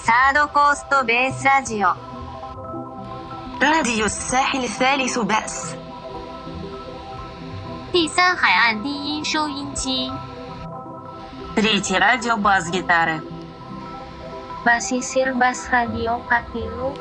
サードコーストベースラジオ راديو الساحل الثالث بأس 第三海岸低音收音机 Третий радио бас-гитары Basisir Bass Radio Katilu.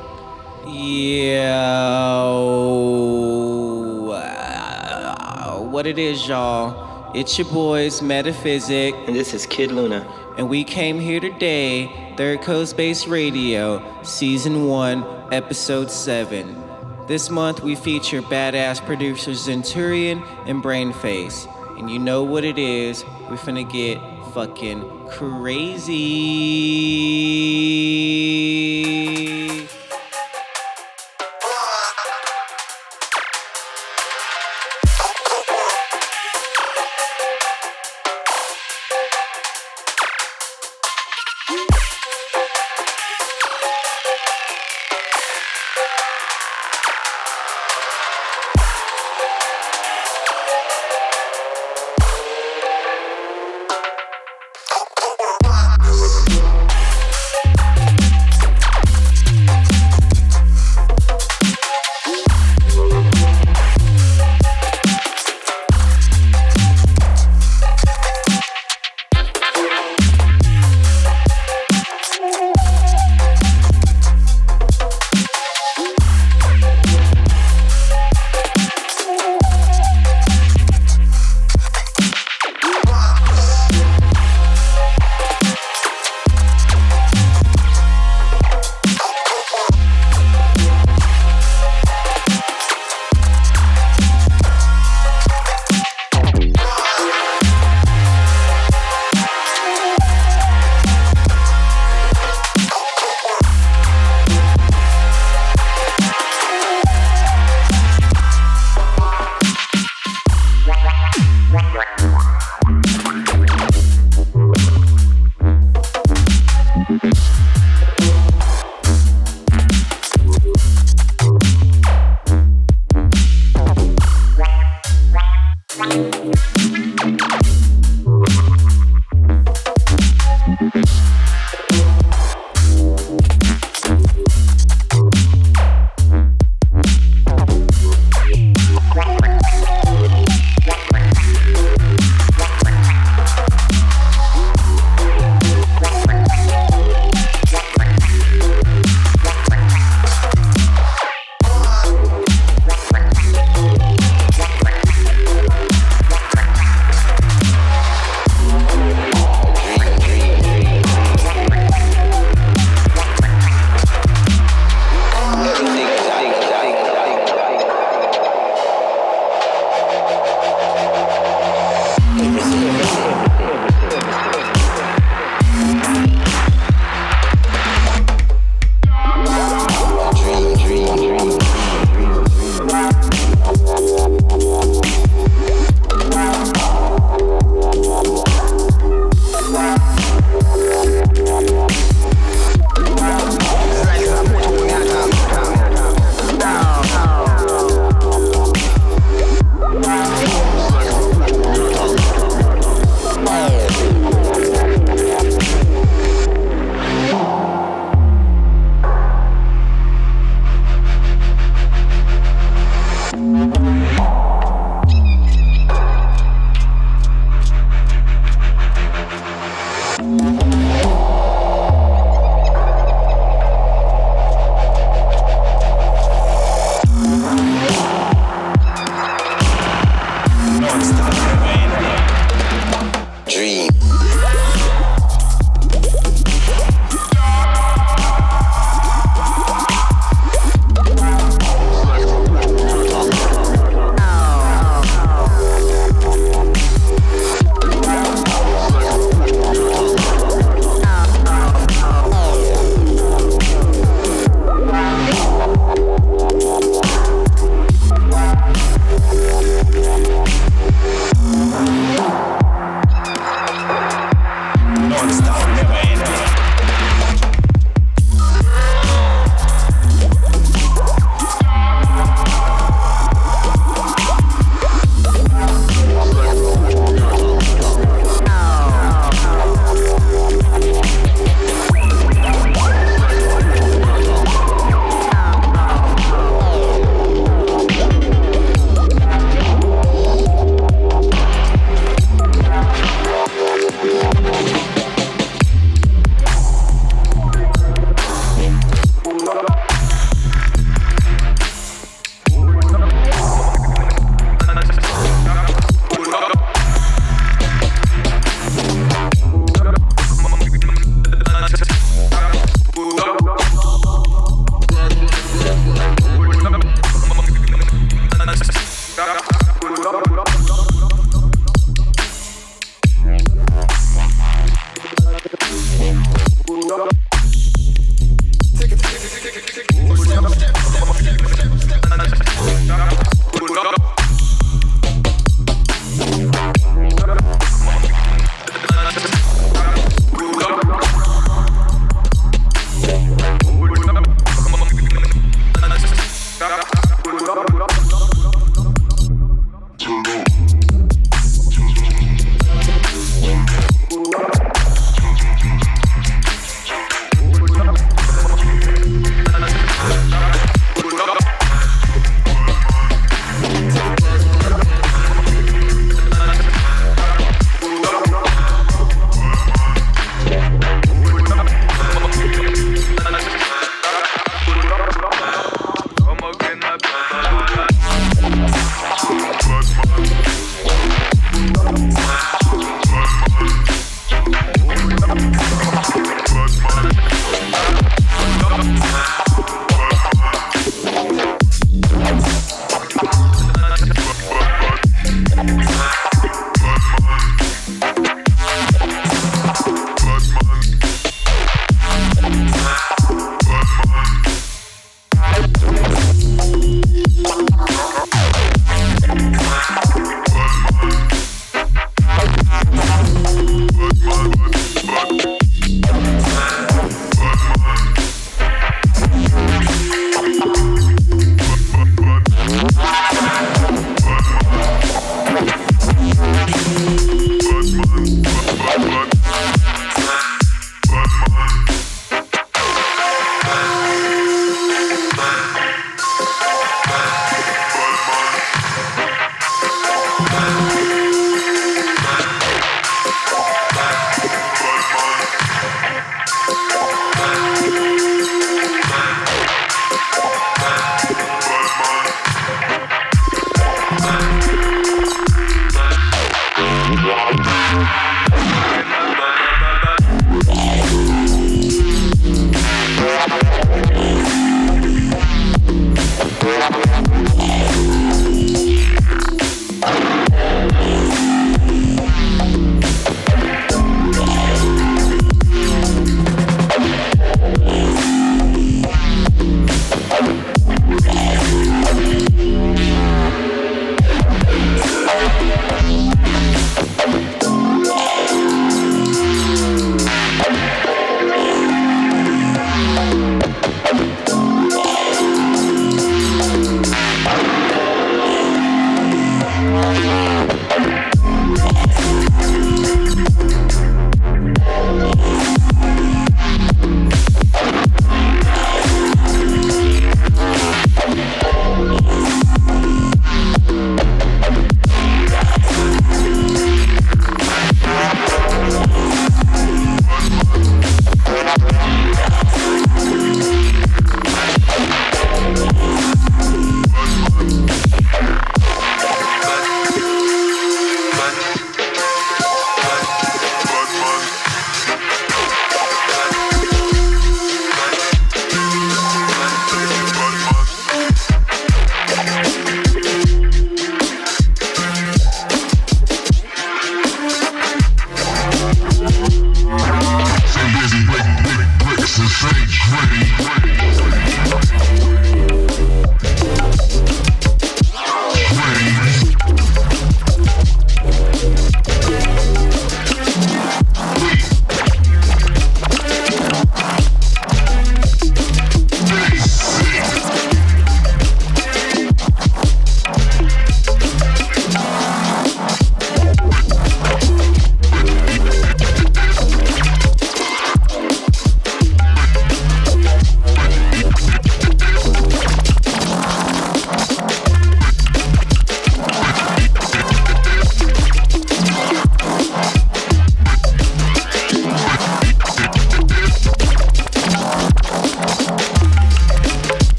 What it is, y'all? It's your boys, Metaphysic. And this is Kid Luna. And we came here today, Third Coast Base Radio, Season 1, Episode 7. This month we feature badass producers Zenturion and Brain Face. And you know what it is, we're finna get fucking crazy.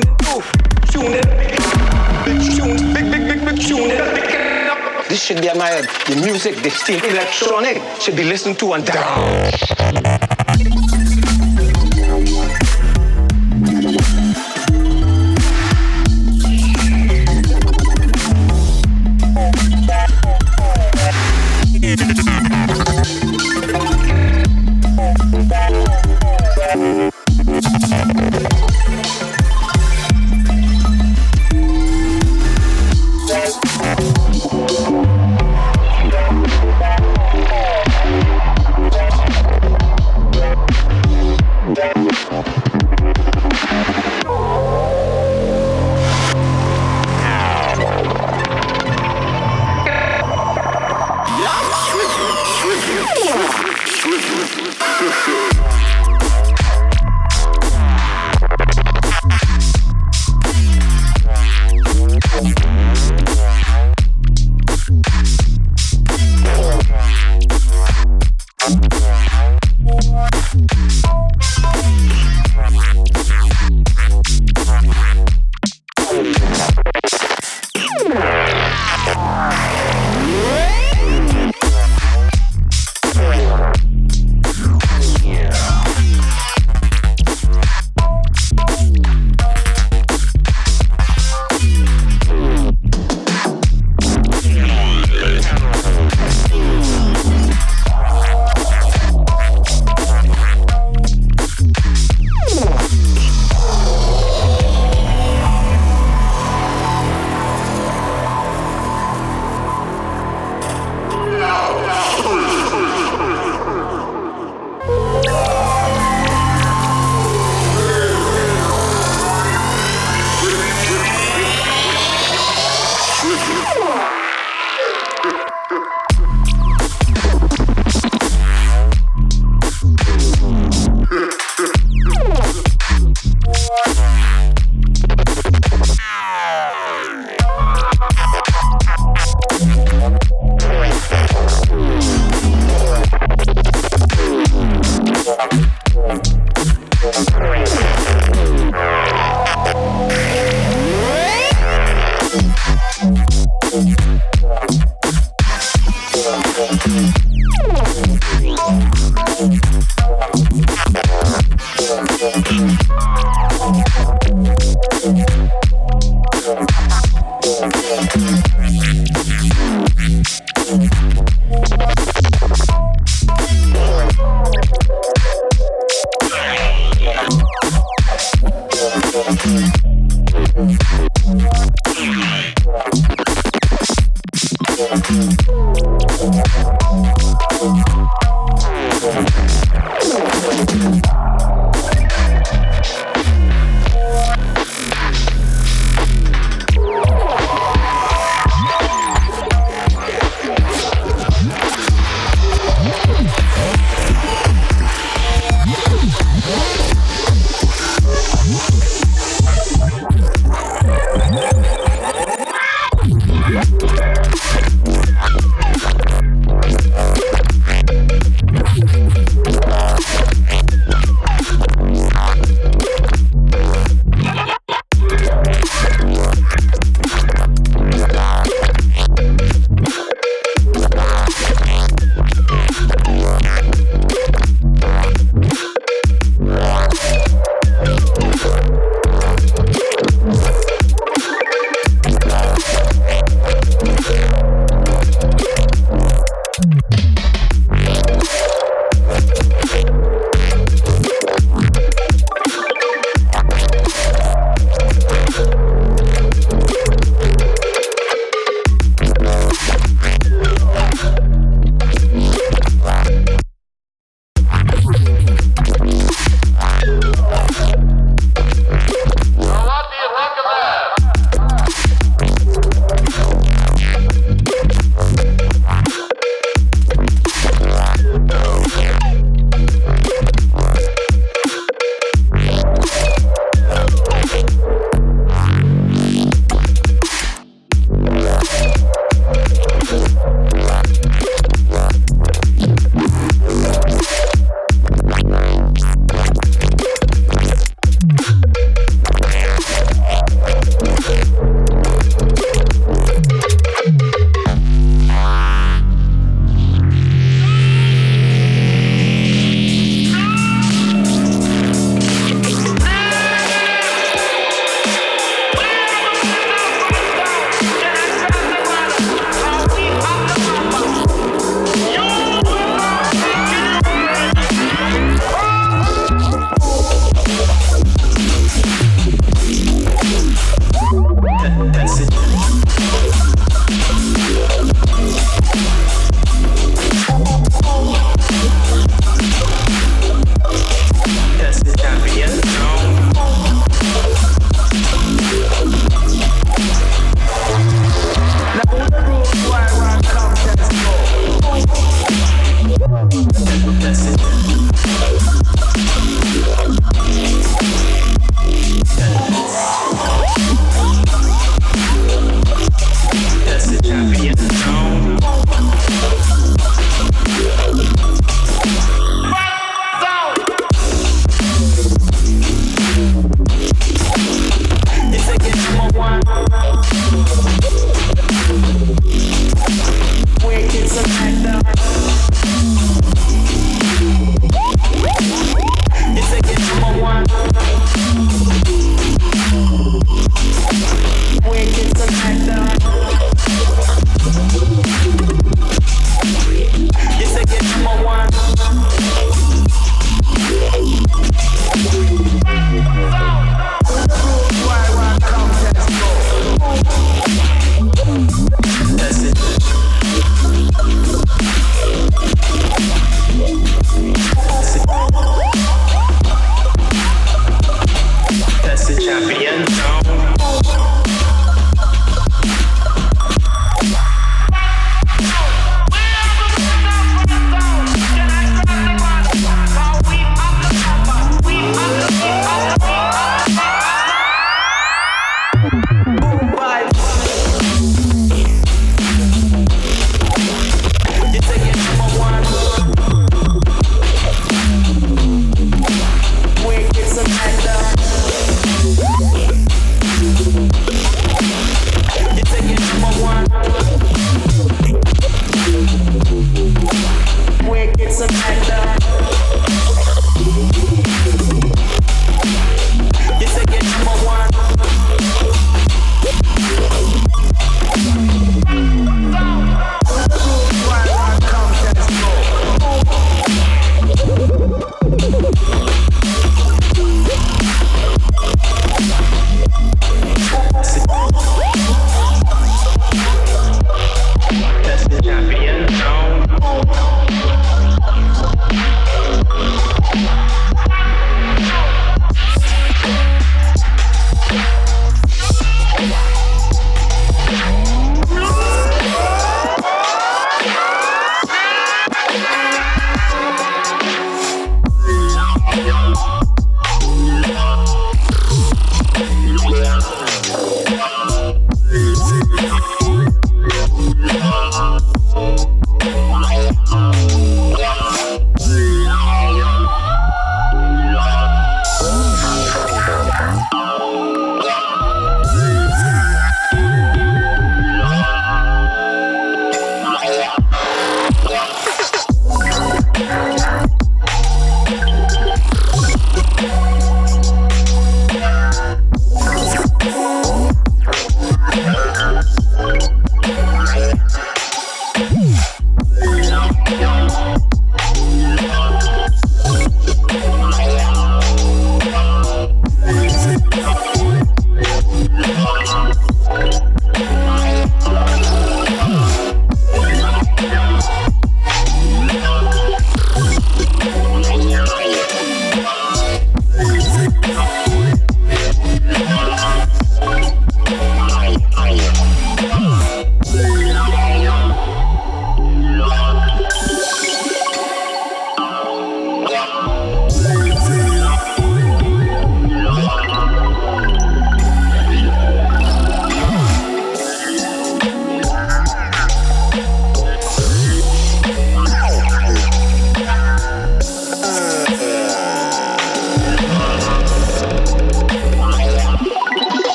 tune it, ooh, tune it, big tune, big tune it. This should be my head. The music, the steam, electronic should be listened to and down.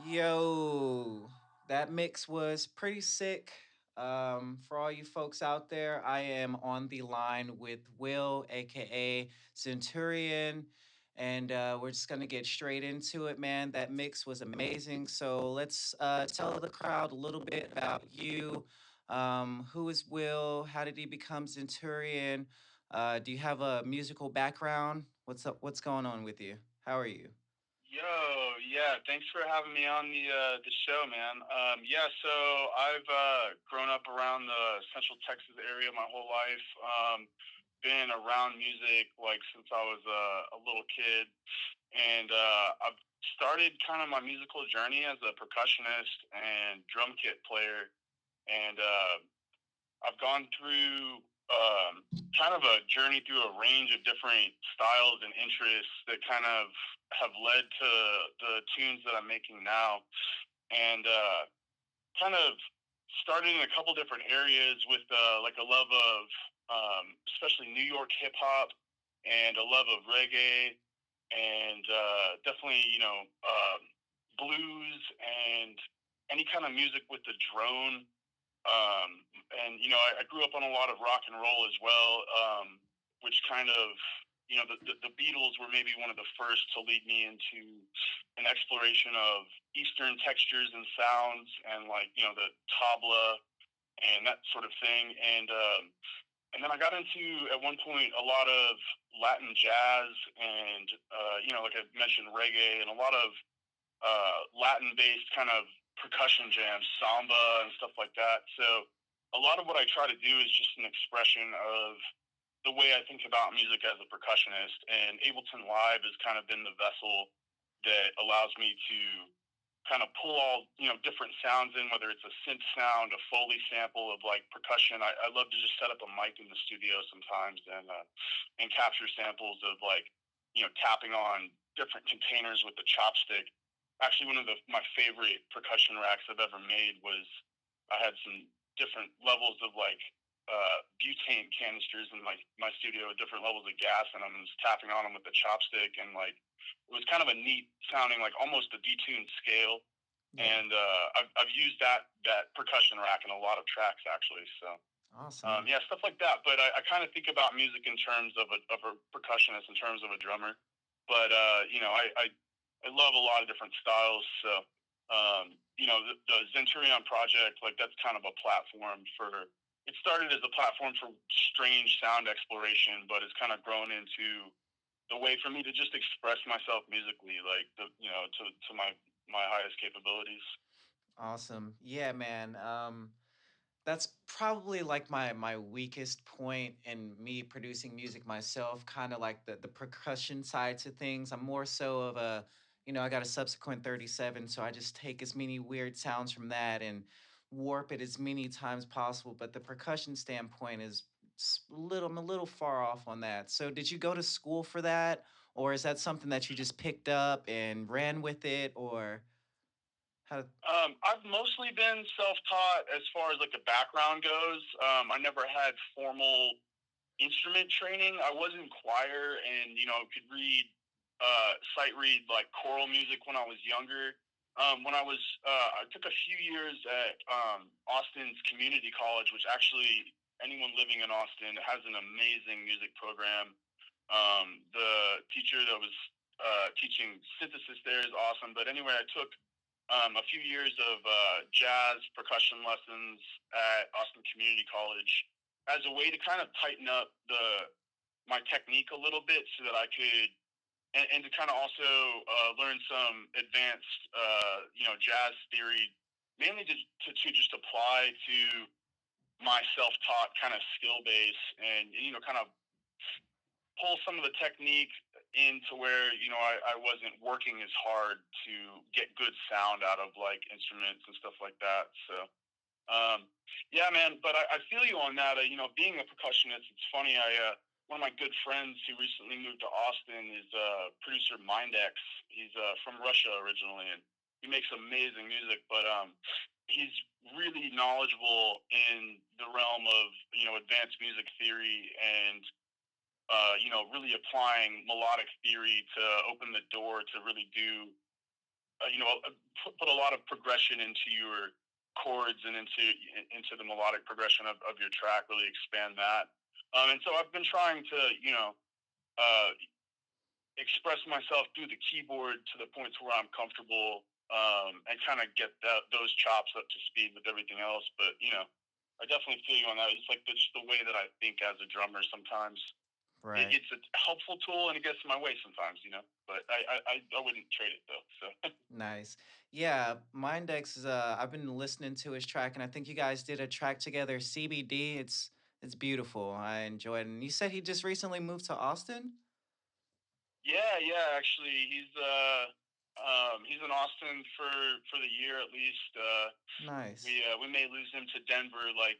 Yo, that mix was pretty sick. For all you folks out there, I am on the line with Will, aka Zenturion, and we're just gonna get straight into it, man. That mix was amazing. So let's tell the crowd a little bit about you. Who is Will? How did he become Zenturion? Do you have a musical background? What's up? What's going on with you? How are you? Yo, yeah, thanks for having me on the show, man. Yeah, so I've grown up around the Central Texas area my whole life. Been around music like since I was a little kid, and I've started kind of my musical journey as a percussionist and drum kit player, and I've gone through kind of a journey through a range of different styles and interests that kind of have led to the tunes that I'm making now. And kind of started in a couple different areas with like a love of especially New York hip hop and a love of reggae and definitely, blues and any kind of music with the drone. And I grew up on a lot of rock and roll as well, which kind of, the Beatles were maybe one of the first to lead me into an exploration of Eastern textures and sounds, and like the tabla and that sort of thing. And then I got into at one point a lot of Latin jazz and like I mentioned, reggae and a lot of Latin-based kind of percussion jams, samba and stuff like that. So a lot of what I try to do is just an expression of the way I think about music as a percussionist, and Ableton Live has kind of been the vessel that allows me to kind of pull all, different sounds in, whether it's a synth sound, a Foley sample of like percussion. I love to just set up a mic in the studio sometimes and capture samples of like, tapping on different containers with the chopstick. Actually, one of my favorite percussion racks I've ever made was I had some different levels of like butane canisters in my studio with different levels of gas, and I'm just tapping on them with the chopstick, and like it was kind of a neat sounding, like almost a detuned scale. Yeah. And I've used that percussion rack in a lot of tracks actually. So awesome. Yeah, stuff like that. But I kind of think about music in terms of a percussionist, in terms of a drummer. But I love a lot of different styles. So, the Zenturion project, like that's kind of a platform it started as a platform for strange sound exploration, but it's kind of grown into the way for me to just express myself musically, like to my highest capabilities. Awesome. Yeah, man. That's probably like my weakest point in me producing music myself, kind of like the percussion side to things. I'm more so of I got a subsequent 37, so I just take as many weird sounds from that and warp it as many times possible. But the percussion standpoint is I'm a little far off on that. So did you go to school for that, or is that something that you just picked up and ran with it, or how? I've mostly been self-taught as far as like the background goes. I never had formal instrument training. I was in choir and, could sight read like choral music when I was younger. I took a few years at Austin's community college, which actually anyone living in Austin has an amazing music program. The teacher that was teaching synthesis there is awesome. But anyway, I took a few years of jazz percussion lessons at Austin Community College as a way to kind of tighten up my technique a little bit, so that I could, and to kind of also learn some advanced, jazz theory, mainly to just apply to my self-taught kind of skill base, and kind of pull some of the technique into where I wasn't working as hard to get good sound out of like instruments and stuff like that. So yeah, man. But I feel you on that. Being a percussionist, it's funny. One of my good friends who recently moved to Austin is producer Mindex. He's from Russia originally, and he makes amazing music. But he's really knowledgeable in the realm of advanced music theory and really applying melodic theory to open the door to really do put a lot of progression into your chords and into the melodic progression of your track, really expand that. And so I've been trying to, uh, express myself through the keyboard to the points where I'm comfortable, and kind of get those chops up to speed with everything else. But, I definitely feel you on that. It's like just the way that I think as a drummer sometimes. Right. It's a helpful tool, and it gets in my way sometimes, But I wouldn't trade it though. So Nice. Yeah, Mindex is I've been listening to his track and I think you guys did a track together, CBD. It's beautiful. I enjoyed it. And you said he just recently moved to Austin? yeah. Actually, he's in Austin for the year at least. Nice. We may lose him to Denver. Like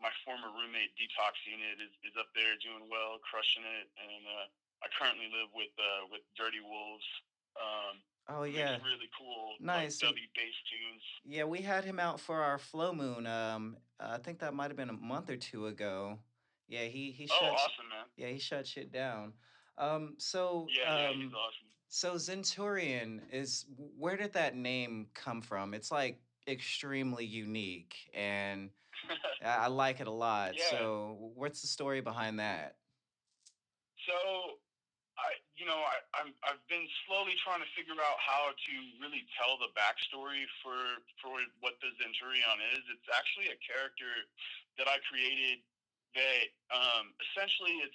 my former roommate, Detox Unit, is up there doing well, crushing it, and I currently live with Dirty Wolves. Oh Who makes yeah. really cool like Nice. dubby bass tunes. Yeah, we had him out for our Flow Moon. I think that might have been a month or two ago. Yeah, he Oh, shut awesome, man. yeah, he shut shit down. Um, so Yeah, he's um awesome. so Zenturion is where did that name come from? It's like extremely unique and I like it a lot. Yeah. So what's the story behind that? So I've been slowly trying to figure out how to really tell the backstory for what the Zenturion is. It's actually a character that I created that essentially it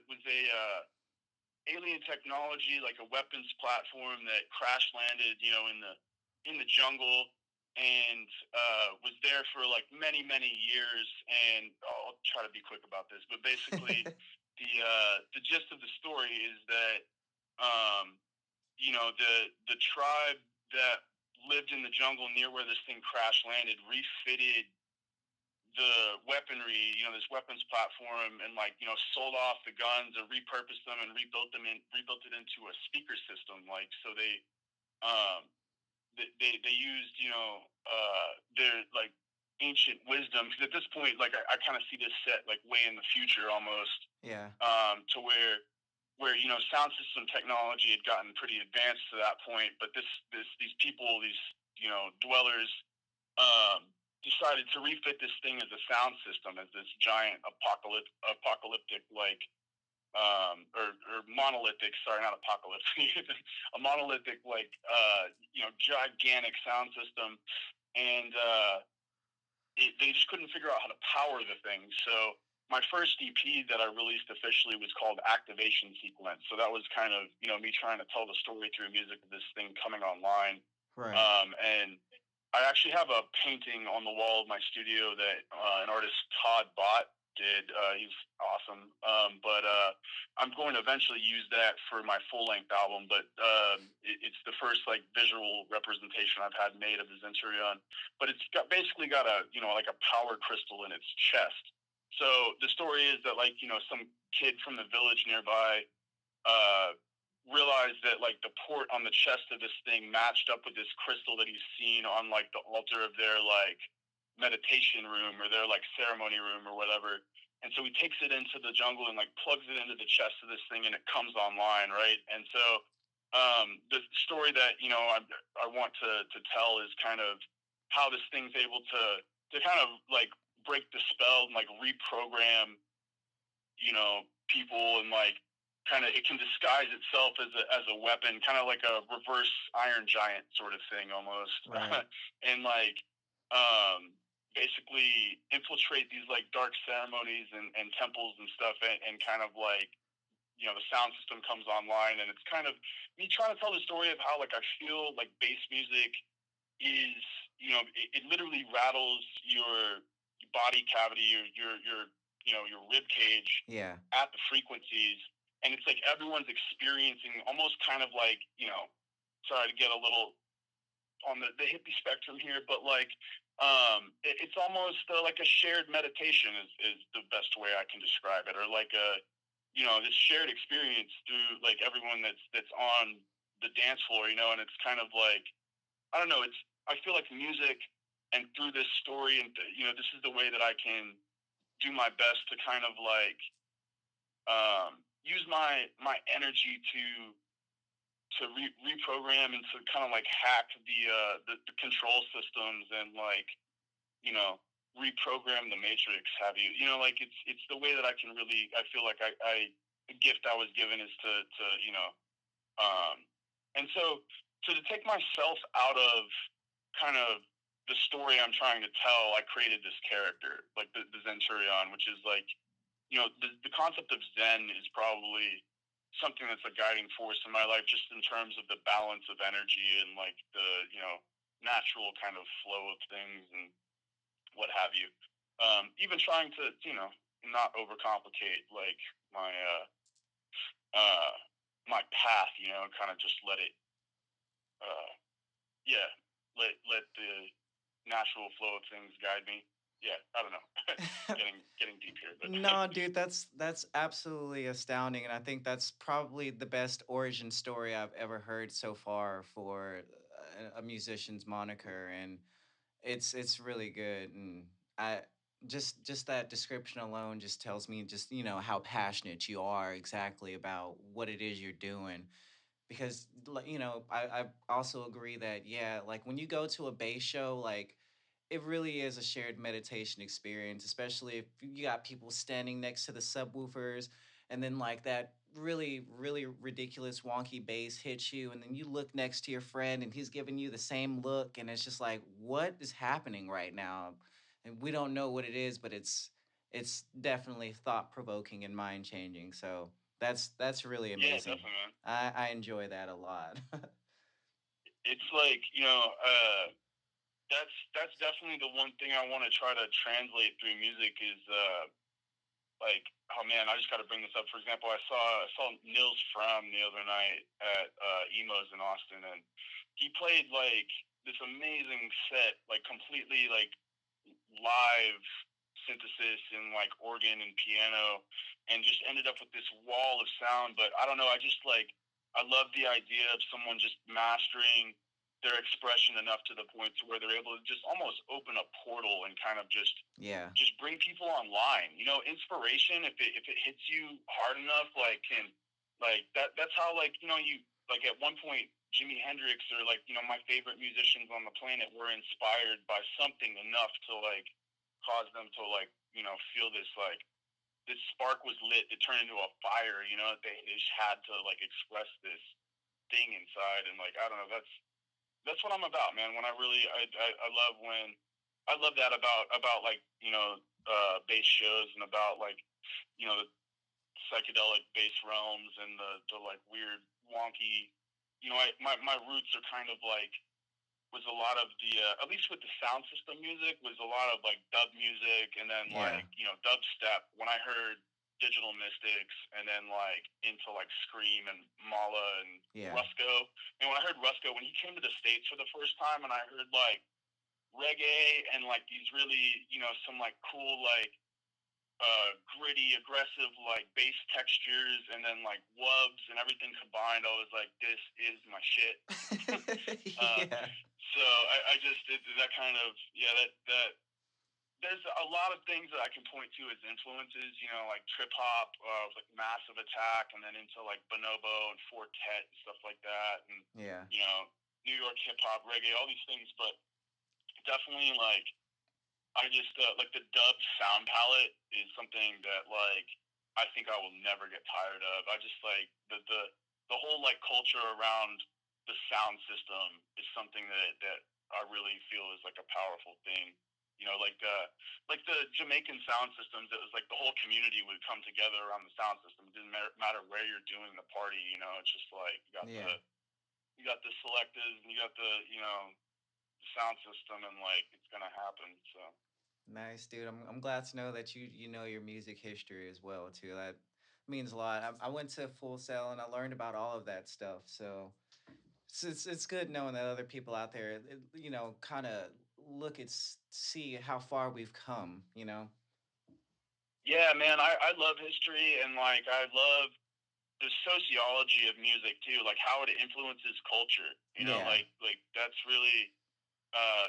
was a alien technology, like a weapons platform that crash landed in the jungle, and was there for like many years. And I'll try to be quick about this, but basically the gist of the story is that the tribe that lived in the jungle near where this thing crash landed refitted the weaponry, this weapons platform, and sold off the guns or repurposed them and rebuilt it into a speaker system. Like so um they used their like ancient wisdom, because at this point I kind of see this set like way in the future almost, Yeah. to where sound system technology had gotten pretty advanced to that point, but these people, these dwellers, um, decided to refit this thing as a sound system, as this giant apocalyptic like or monolithic, sorry, not apocalyptic, a monolithic like gigantic sound system, and they just couldn't figure out how to power the thing. So my first EP that I released officially was called Activation Sequence. So that was kind of me trying to tell the story through music of this thing coming online. Right. And I actually have a painting on the wall of my studio that an artist, Todd Bott, did. He's awesome. But I'm going to eventually use that for my full-length album. But it's the first like visual representation I've had made of the Zenturion. But it's basically got a like a power crystal in its chest. So the story is that some kid from the village nearby realized that like the port on the chest of this thing matched up with this crystal that he's seen on like the altar of their like meditation room or their like ceremony room or whatever. And so he takes it into the jungle and like plugs it into the chest of this thing, and it comes online, right? And so the story that I want to tell is kind of how this thing's able to kind of like break the spell and like reprogram people, and like kind of it can disguise itself as a weapon, kind of like a reverse Iron Giant sort of thing almost. Right. And like basically infiltrate these like dark ceremonies and temples and stuff, and kind of like the sound system comes online, and it's kind of me trying to tell the story of how like I feel like bass music is it literally rattles your body cavity, your rib cage, Yeah. at the frequencies, and it's like everyone's experiencing almost kind of like sorry to get a little on the hippie spectrum here, but like it's almost like a shared meditation is the best way I can describe it, or like a this shared experience through like everyone that's on the dance floor, and it's kind of like I don't know, I feel like music, and through this story, and this is the way that I can do my best to kind of like use my energy reprogram and to kind of like hack the control systems and like, you know, reprogram the matrix. Have you, you know, like it's the way that I can really, I feel like the gift I was given is to you know, and so to take myself out of kind of the story I'm trying to tell, I created this character, like the Zenturion, which is like, you know, the concept of Zen is probably something that's a guiding force in my life, just in terms of the balance of energy and like the, you know, natural kind of flow of things and what have you. Even trying to, you know, not overcomplicate like my path, you know, kind of just let it, yeah, let the natural flow of things guide me. Yeah, I don't know. getting deep here, but No, dude, that's absolutely astounding, and I think that's probably the best origin story I've ever heard so far for a musician's moniker, and it's really good. And I just that description alone just tells me just how passionate you are exactly about what it is you're doing. Because I also agree that, yeah, like when you go to a bass show, like it really is a shared meditation experience, especially if you got people standing next to the subwoofers, and then like that really, really ridiculous wonky bass hits you, and then you look next to your friend and he's giving you the same look, and it's just like, what is happening right now? And we don't know what it is, but it's definitely thought provoking and mind changing. So that's really yeah, amazing. definitely, man. I enjoy that a lot. It's like, you know, that's definitely the one thing I want to try to translate through music is like, oh man, I just got to bring this up. For example, I saw Nils Fram the other night at Emos in Austin, and he played like this amazing set, like completely like live synthesis and like organ and piano, and just ended up with this wall of sound. But I don't know, I just like, I love the idea of someone just mastering their expression enough to the point to where they're able to just almost open a portal and kind of just Yeah. bring people online. You know, inspiration, if it hits you hard enough, like can like that's how, like, you know, you like at one point Jimi Hendrix or like, you know, my favorite musicians on the planet were inspired by something enough to like cause them to like, you know, feel this like this spark was lit, it turned into a fire, you know, they just had to like express this thing inside. And like, I don't know, that's what I'm about, man. When I really, I love when, I love that about like, you know, bass shows and about like, you know, the psychedelic bass realms and the like weird wonky, you know, my roots are kind of like, was a lot of the, at least with the sound system music, was a lot of like dub music, and then Yeah. like, you know, dubstep. When I heard Digital Mystics, and then like into like Scream and Mala and Yeah. Rusko. And when I heard Rusko, when he came to the States for the first time, and I heard like reggae and like these really, you know, some like cool like gritty, aggressive like bass textures, and then like wubs and everything combined, I was like, this is my shit. Yeah. So I just did that kind of, yeah, that there's a lot of things that I can point to as influences, you know, like trip hop, like Massive Attack, and then into like Bonobo and Fortet and stuff like that, and Yeah. you know, New York hip hop, reggae, all these things. But definitely, like, I just like the dub sound palette is something that like I think I will never get tired of. I just like the whole like culture around the sound system is something that I really feel is like a powerful thing. You know, like the Jamaican sound systems, it was like the whole community would come together around the sound system. It didn't matter where you're doing the party. You know, it's just like Yeah. you got the selectives and you got the, you know, the sound system, and like it's gonna happen. So Nice, dude. I'm glad to know that you know your music history as well too. That means a lot. I went to Full Sail and I learned about all of that stuff. So it's good knowing that other people out there, kind of look at see how far we've come. You know. yeah, man, I love history, and like I love the sociology of music too, like how it influences culture. You know, Yeah. like that's really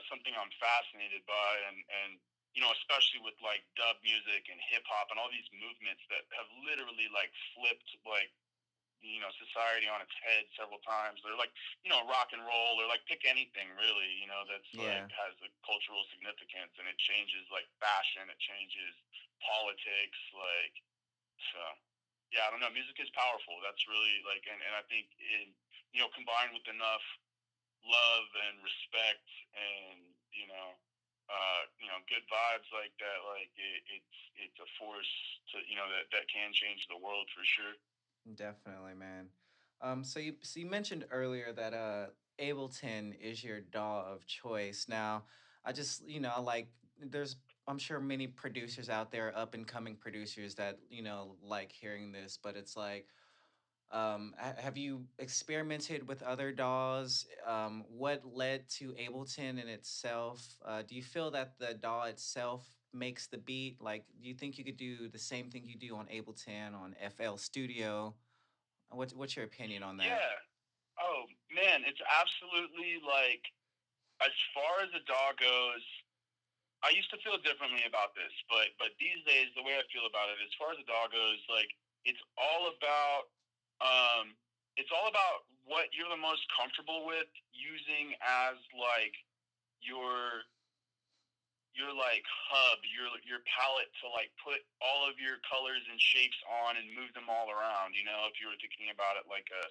something I'm fascinated by, and you know, especially with like dub music and hip hop and all these movements that have literally like flipped like society on its head several times. They're like, rock and roll, or like pick anything really, that's Yeah. like has a cultural significance, and it changes like fashion, it changes politics, like, so yeah, I don't know. Music is powerful. That's really like, and I think combined with enough love and respect and good vibes like that, like it's a force to that can change the world for sure. Definitely, man. So you mentioned earlier that Ableton is your DAW of choice. Now, I just I like there's I'm sure many producers out there, up and coming producers that like hearing this, but it's like, have you experimented with other DAWs? What led to Ableton in itself? Do you feel that the DAW itself makes the beat? Like, do you think you could do the same thing you do on Ableton on FL Studio? What's your opinion on that? Yeah. Oh man, it's absolutely like, as far as the DAW goes, I used to feel differently about this, but these days the way I feel about it, as far as the DAW goes, like it's all about um what you're the most comfortable with using as like your like hub, your palette to like put all of your colors and shapes on and move them all around. If you were thinking about it like a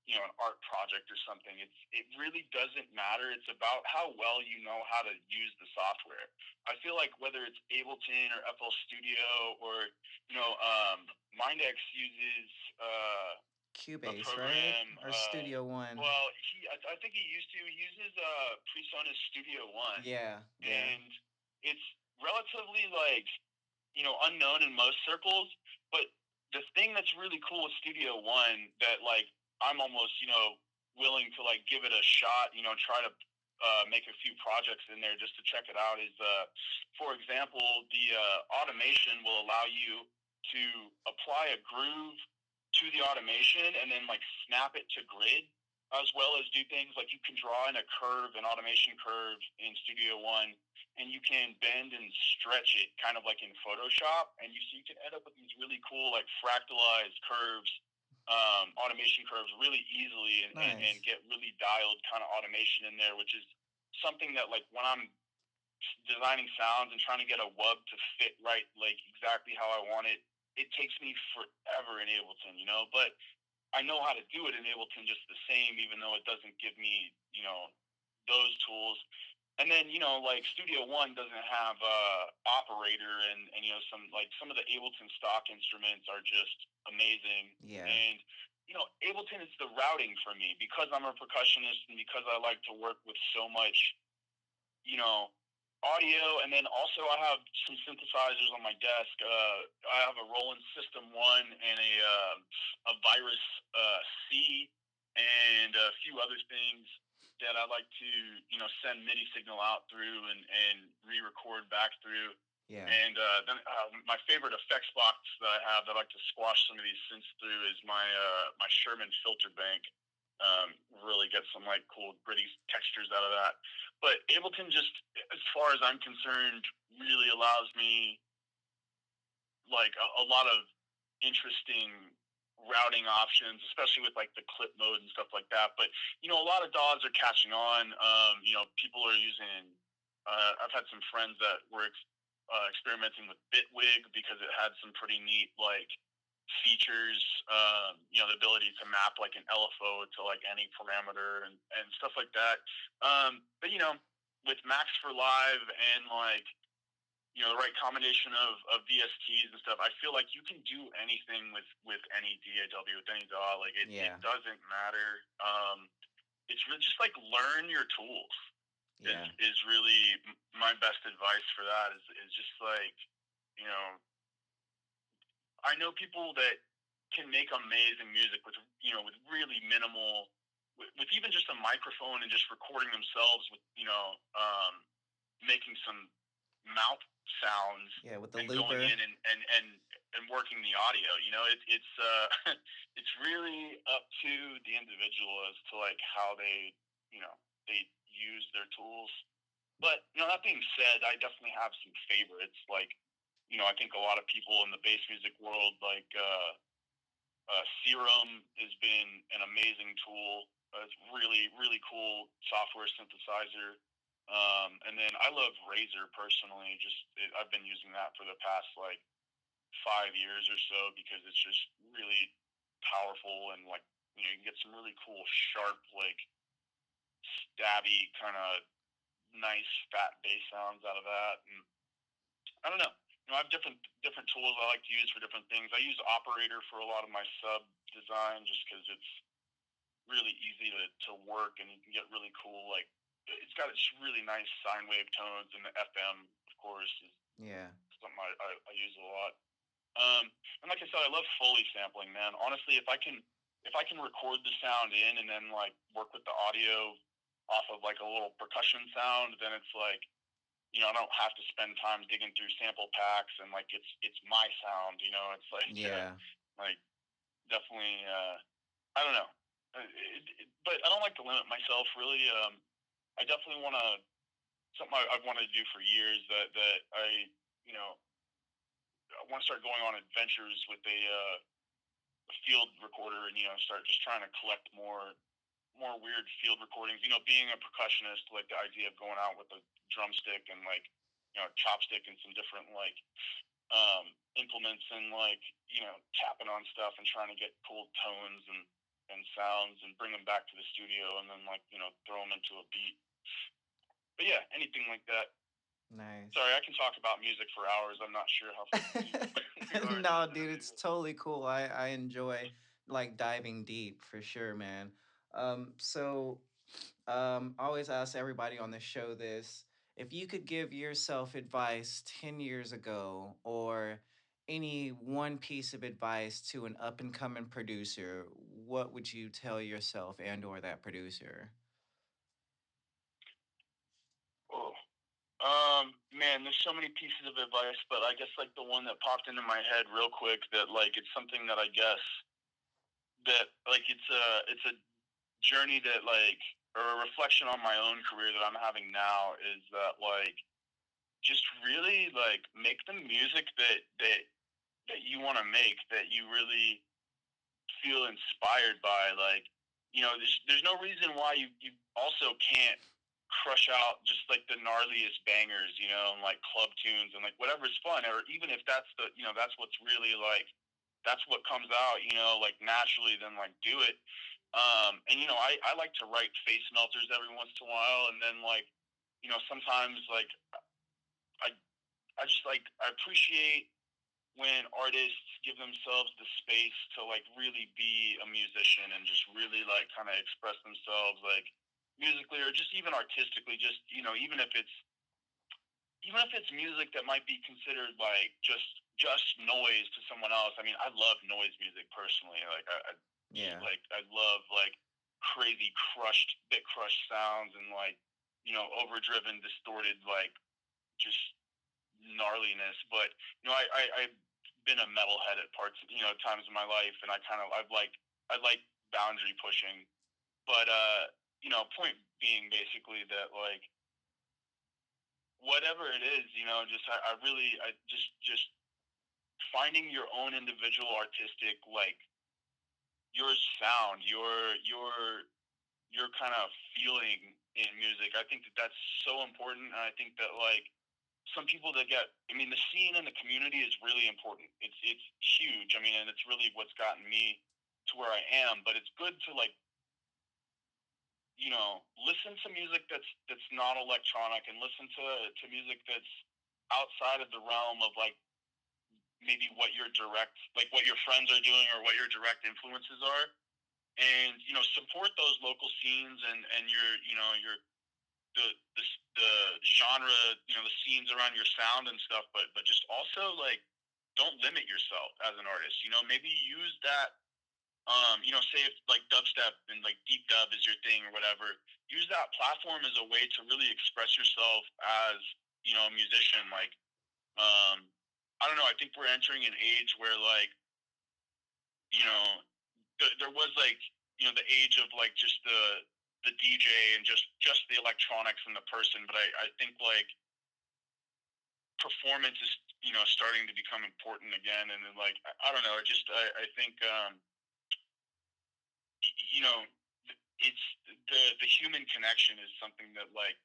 an art project or something, it really doesn't matter. It's about how well you know how to use the software. I feel like whether it's Ableton or FL Studio or Mindex uses a Cubase, right? program. Or Studio One? Well, I think he uses PreSonus Studio One, Yeah, yeah. and it's relatively like unknown in most circles. But the thing that's really cool with Studio One that like I'm almost willing to like give it a shot, try to make a few projects in there just to check it out is for example, the automation will allow you to apply a groove to the automation and then like snap it to grid, as well as do things like you can draw in a curve, an automation curve in Studio One, and you can bend and stretch it kind of like in Photoshop, and you can end up with these really cool like fractalized curves, automation curves really easily, and Nice. get really dialed kind of automation in there, which is something that like when I'm designing sounds and trying to get a wub to fit right, like exactly how I want it, it takes me forever in Ableton, but I know how to do it in Ableton just the same, even though it doesn't give me, those tools. And then, like Studio One doesn't have operator, and some of the Ableton stock instruments are just amazing. Yeah. And, Ableton is the routing for me because I'm a percussionist and because I like to work with so much, audio. And then also I have some synthesizers on my desk. I have a Roland System 1 and a Virus C and a few other things that I like to, send MIDI signal out through and re-record back through. Yeah. And then my favorite effects box that I have that I like to squash some of these synths through is my Sherman filter bank. Really get some like cool gritty textures out of that. But Ableton, just as far as I'm concerned, really allows me like a lot of interesting routing options, especially with like the clip mode and stuff like that. But a lot of DAWs are catching on. People are using. I've had some friends that were experimenting with Bitwig because it had some pretty neat like features. The ability to map like an LFO to like any parameter and stuff like that. But with Max for Live and like the right combination of VSTs and stuff, I feel like you can do anything with any DAW, with any DAW. Like it doesn't matter. It's really just like learn your tools. Yeah. Is really my best advice for that. Is just like I know people that can make amazing music with with really minimal, with even just a microphone and just recording themselves with making some mouth sounds. Yeah, with the and looper. going in and working the audio. It's it's really up to the individual as to like how they they use their tools. But that being said, I definitely have some favorites. Like I think a lot of people in the bass music world like Serum has been an amazing tool. It's really, really cool software synthesizer. And then I love Razor personally. I've been using that for the past like 5 years or so because it's just really powerful and like you can get some really cool, sharp, like stabby kind of nice fat bass sounds out of that. And I don't know. I have different tools I like to use for different things. I use Operator for a lot of my sub design just because it's really easy to work and you can get really cool like it's got just really nice sine wave tones and the FM of course is something I use a lot. And like I said, I love Foley sampling, man. Honestly, if I can record the sound in and then like work with the audio off of like a little percussion sound, then it's like I don't have to spend time digging through sample packs and like it's my sound. It's like like definitely. I don't know, but I don't like to limit myself really. I definitely want to something I've wanted to do for years that I I want to start going on adventures with a field recorder and start just trying to collect more weird field recordings. Being a percussionist, like the idea of going out with a drumstick and like chopstick and some different like implements and like tapping on stuff and trying to get cool tones and sounds and bring them back to the studio and then like throw them into a beat. But yeah, anything like that. Nice. Sorry, I can talk about music for hours. I'm not sure how. No, dude, it's totally cool. I enjoy like diving deep for sure, man. So I always ask everybody on the show this. If you could give yourself advice 10 years ago or any one piece of advice to an up and coming producer, what would you tell yourself and or that producer? Oh, man, there's so many pieces of advice, but I guess like the one that popped into my head real quick that like it's something that I guess that like it's a journey that like or a reflection on my own career that I'm having now is that like just really like make the music that you want to make that you really feel inspired by like there's no reason why you also can't crush out just like the gnarliest bangers and like club tunes and like whatever's fun or even if that's that's what's really like that's what comes out like naturally then like do it. And I like to write face melters every once in a while and then like sometimes like I I just like I appreciate when artists give themselves the space to like really be a musician and just really like kind of express themselves like musically or just even artistically just even if it's music that might be considered like just noise to someone else. I mean, I love noise music personally. Like I love like crazy bit crushed sounds and like overdriven distorted like just gnarliness. But I've been a metalhead at parts times in my life, and I like boundary pushing. But point being basically that like whatever it is, I really just finding your own individual artistic like your sound, your kind of feeling in music. I think that that's so important, and I think that like some people that the scene and the community is really important. It's huge. I mean, and it's really what's gotten me to where I am. But it's good to like listen to music that's not electronic and listen to music that's outside of the realm of like maybe what your friends are doing or what your direct influences are, and support those local scenes and your the genre, the scenes around your sound and stuff, but just also like don't limit yourself as an artist. Maybe use that. Say if like dubstep and like deep dub is your thing or whatever, use that platform as a way to really express yourself as a musician. Like, I don't know. I think we're entering an age where like there was like the age of like just the DJ and just the electronics and the person, but I think like performance is starting to become important again, and then like I don't know, I think you know, it's the human connection is something that like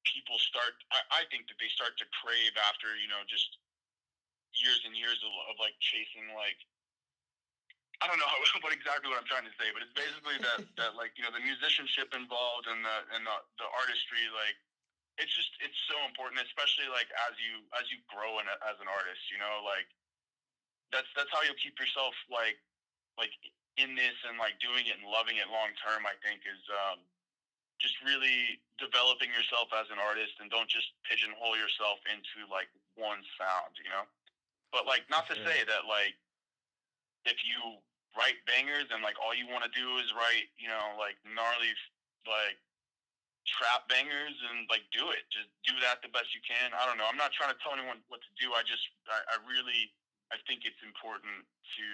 people start. I think that they start to crave after just years and years of like chasing like I don't know what exactly what I'm trying to say, but it's basically that like the musicianship involved and the artistry like it's so important, especially like as you grow as an artist, like that's how you'll keep yourself like in this and like doing it and loving it long term. I think is just really developing yourself as an artist and don't just pigeonhole yourself into like one sound, But like not to say that like if you write bangers and like all you want to do is write, like gnarly like trap bangers and like do it. Just do that the best you can. I don't know. I'm not trying to tell anyone what to do. I really think it's important to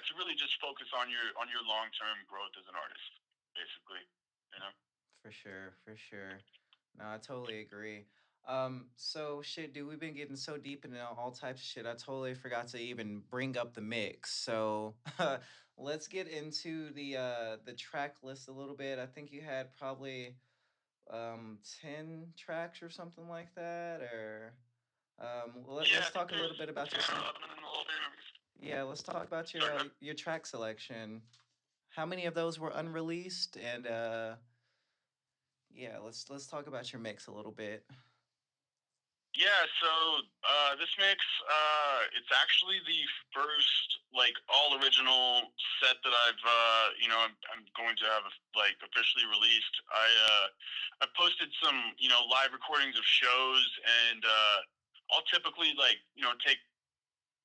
to really just focus on your long-term growth as an artist, basically, For sure. No, I totally agree. So shit, dude, we've been getting so deep into all types of shit. I totally forgot to even bring up the mix. So let's get into the track list a little bit. I think you had probably 10 tracks or something like that, or let's talk a little bit about your yeah, let's talk about your track selection. How many of those were unreleased? And yeah, let's talk about your mix a little bit. Yeah, so this mix, it's actually the first like all original set that I'm going to have like officially released. I posted some live recordings of shows, and I'll typically like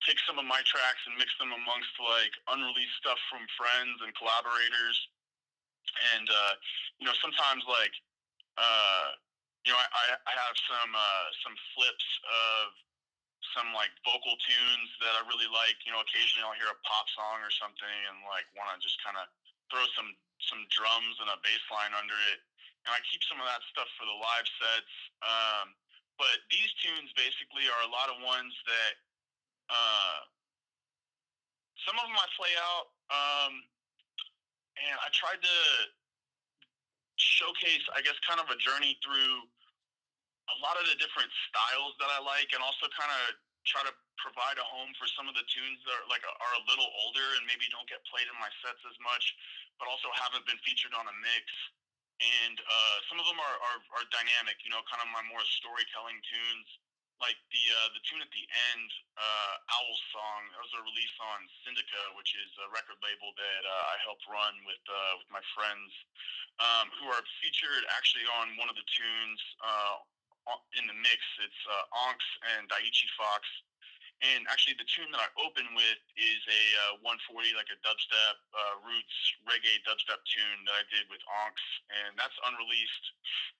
take some of my tracks and mix them amongst like unreleased stuff from friends and collaborators, and sometimes like uh, I have some flips of some like vocal tunes that I really like. Occasionally I'll hear a pop song or something and like want to just kind of throw some drums and a bass line under it. And I keep some of that stuff for the live sets. But these tunes basically are a lot of ones that some of them I play out. And I tried to showcase, I guess, kind of a journey through a lot of the different styles that I like, and also kind of try to provide a home for some of the tunes that are a little older and maybe don't get played in my sets as much, but also haven't been featured on a mix. And some of them are dynamic, kind of my more storytelling tunes, like the tune at the end, Owl's song. That was a release on Syndica, which is a record label that I helped run with my friends, who are featured actually on one of the tunes in the mix. It's Onks and Daiichi Fox. And actually, the tune that I open with is a 140, like a dubstep, roots reggae dubstep tune that I did with Onks, and that's unreleased.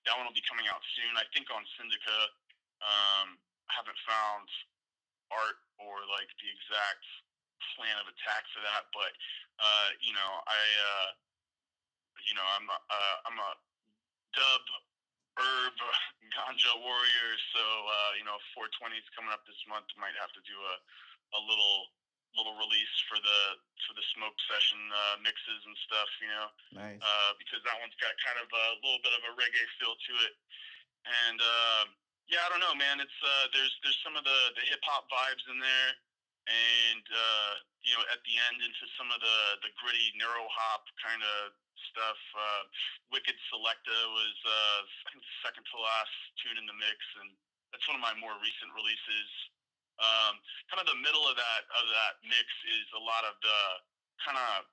That one will be coming out soon, I think, on Syndica. I haven't found art or like the exact plan of attack for that, but I'm a dub herb ganja warrior, so 420 is coming up this month. Might have to do a little release for the smoke session mixes and stuff, Nice. Because that one's got kind of a little bit of a reggae feel to it. And I don't know, man. It's there's some of the hip hop vibes in there, and at the end into some of the gritty neuro hop kind of stuff. Wicked Selecta was I think the second to last tune in the mix, and that's one of my more recent releases. Kind of the middle of that mix is a lot of the kind of,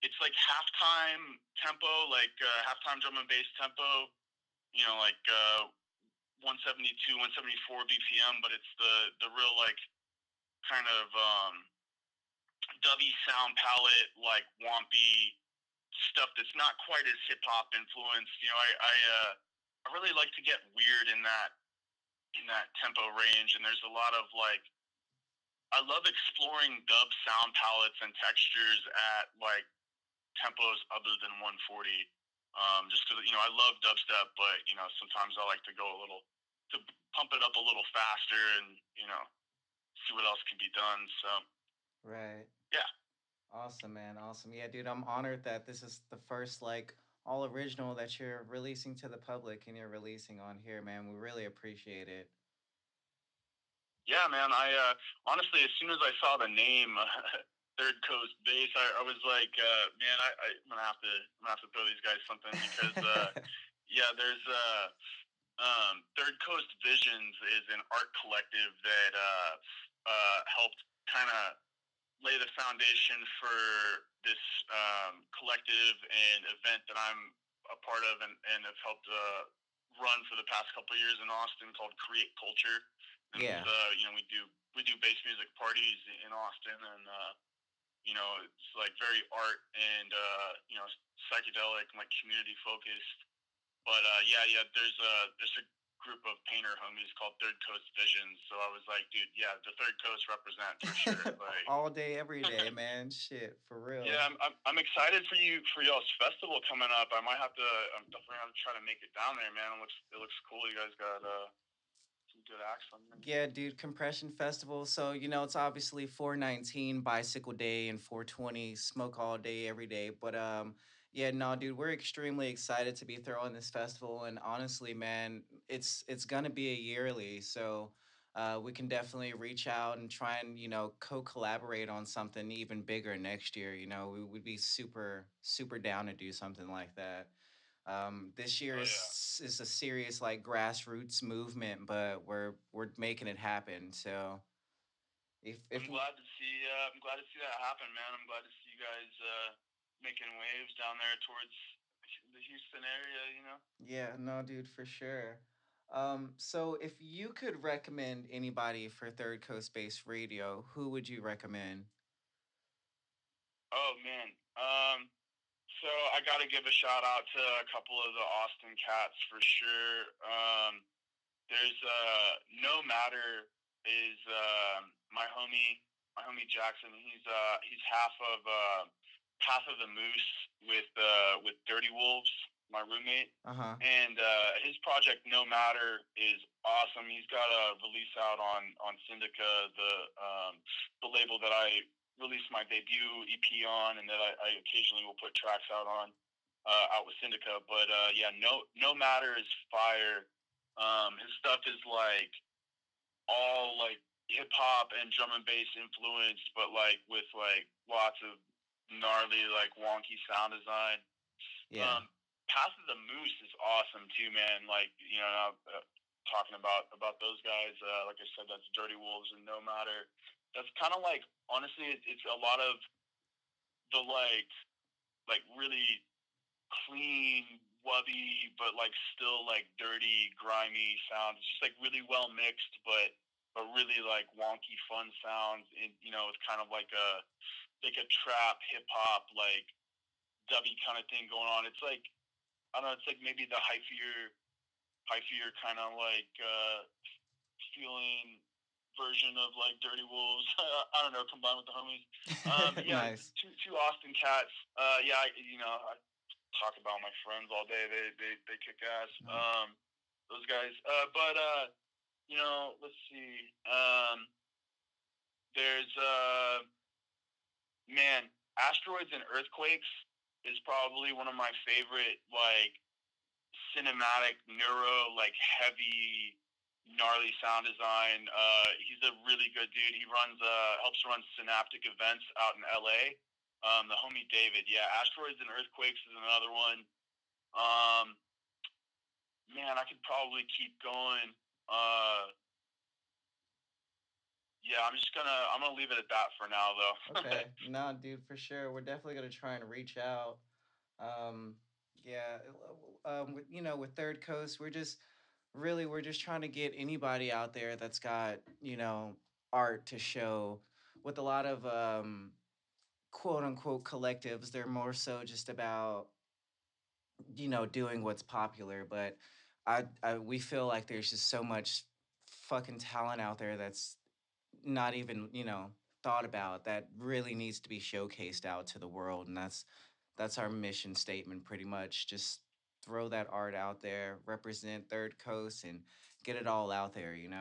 it's like halftime tempo, like halftime drum and bass tempo, like 172, 174 BPM, but it's the real like kind of dubby sound palette, like wompy stuff that's not quite as hip hop influenced. I really like to get weird in that tempo range, and there's a lot of like, I love exploring dub sound palettes and textures at like tempos other than 140. Just because I love dubstep, but sometimes I like to go to pump it up a little faster and see what else can be done. So Right. yeah. Awesome, man. Awesome. Yeah, dude, I'm honored that this is the first like all original that you're releasing to the public and you're releasing on here, man. We really appreciate it. Yeah, man. I honestly, as soon as I saw the name Third Coast Bass, I was like, man, I'm gonna have to throw these guys something because yeah, there's Third Coast Visions is an art collective that helped kind of lay the foundation for this collective and event that I'm a part of and have helped run for the past couple of years in Austin called Create Culture. And Yeah. we do bass music parties in Austin, and it's like very art and psychedelic and like community focused. But there's a group of painter homies called Third Coast Visions. So I was like, dude, yeah, the Third Coast represent for sure. Like All day, every day, man. Shit, for real. yeah, I'm excited for y'all's festival coming up. I'm definitely gonna try to make it down there, man. It looks cool. You guys got some good acts on there. Yeah, dude, Compression Festival. So, it's obviously 419 Bicycle Day and 420 Smoke All Day every day. But yeah, no, dude, we're extremely excited to be throwing this festival. And honestly, man, it's gonna be a yearly. So we can definitely reach out and try and, co-collaborate on something even bigger next year. We would be super, super down to do something like that. This year Oh yeah. is a serious like grassroots movement, but we're making it happen. So if I'm glad to see that happen, man. I'm glad to see you guys making waves down there towards the Houston area. yeah, no, dude, for sure. So if you could recommend anybody for Third Coast Space Radio, who would you recommend? Oh man. So I got to give a shout out to a couple of the Austin cats for sure. There's No Matter is my homie Jackson. He's half of Path of the Moose with Dirty Wolves, my roommate. Uh-huh. And his project No Matter is awesome. He's got a release out on Syndica, the label that I released my debut EP on, and that I occasionally will put tracks out with Syndica. But yeah, No Matter is fire. His stuff is like all like hip hop and drum and bass influenced, but like with like lots of gnarly like wonky sound design. Yeah. Path of the Moose is awesome too, man. Like talking about those guys. Like I said, that's Dirty Wolves and No Matter. That's kind of like honestly, it's a lot of the like really clean, wubby, but like still like dirty, grimy sounds. It's just like really well mixed, but really like wonky, fun sounds. And it's kind of like a trap, hip hop, like dubby kind of thing going on. It's like I don't know. It's like maybe the hyphier kind of like feeling version of like Dirty Wolves. I don't know, combined with the homies. Yeah, Nice. two Austin cats. Yeah, I talk about my friends all day. They kick ass. Those guys. But let's see. There's man, Asteroids and Earthquakes is probably one of my favorite like cinematic neuro like heavy gnarly sound design. He's a really good dude. He helps run Synaptic events out in LA. The homie David, yeah. Asteroids and Earthquakes is another one. Man, I could probably keep going. Yeah, I'm gonna leave it at that for now though. Okay. No, dude, for sure. We're definitely gonna try and reach out. Yeah, with Third Coast, we're just trying to get anybody out there that's got, art to show. With a lot of quote unquote collectives, they're more so just about, doing what's popular. But we feel like there's just so much fucking talent out there that's not even, thought about, that really needs to be showcased out to the world. And that's our mission statement pretty much. Just throw that art out there, represent Third Coast, and get it all out there. Yeah,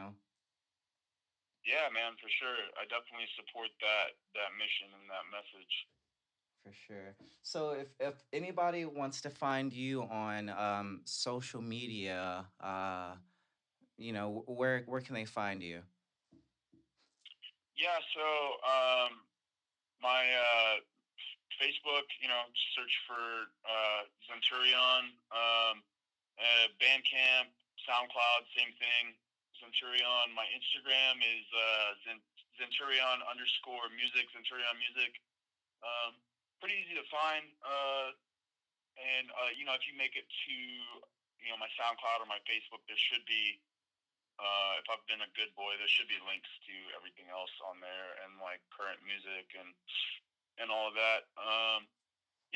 man, for sure. I definitely support that mission and that message. For sure. So if anybody wants to find you on social media, where can they find you? Yeah, so my Facebook, search for Zenturion, Bandcamp, SoundCloud, same thing, Zenturion. My Instagram is Zenturion underscore music, Zenturion music. Pretty easy to find. And if you make it to my SoundCloud or my Facebook, there should be if I've been a good boy, there should be links to everything else on there and like current music and all of that.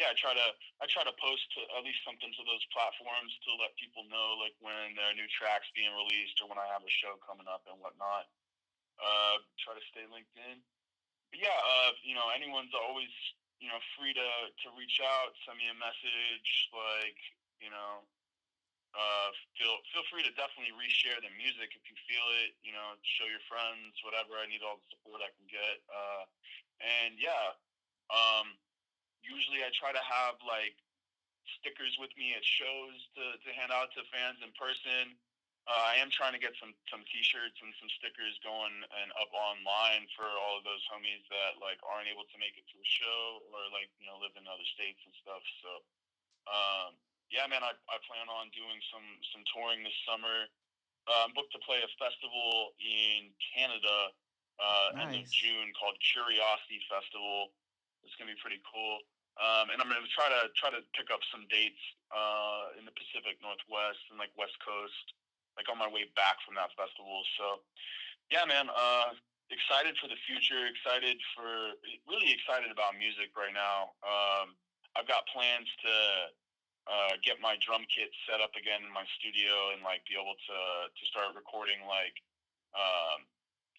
Yeah, I try to post to at least something to those platforms to let people know like when there are new tracks being released or when I have a show coming up and whatnot. Try to stay linked in. But yeah, anyone's always free to reach out, send me a message, like feel free to definitely reshare the music if you feel it. Show your friends, whatever. I need all the support I can get. And yeah, usually I try to have like stickers with me at shows to hand out to fans in person. I am trying to get some T-shirts and some stickers going and up online for all of those homies that like aren't able to make it to a show or like live in other states and stuff. So yeah, man, I plan on doing some touring this summer. I'm booked to play a festival in Canada end of Nice. June called Curiosity Festival. It's gonna be pretty cool. And I'm gonna try to pick up some dates in the Pacific Northwest and like West Coast, like on my way back from that festival. So yeah, man, excited for the future. Really excited about music right now. I've got plans to get my drum kit set up again in my studio and like be able to start recording like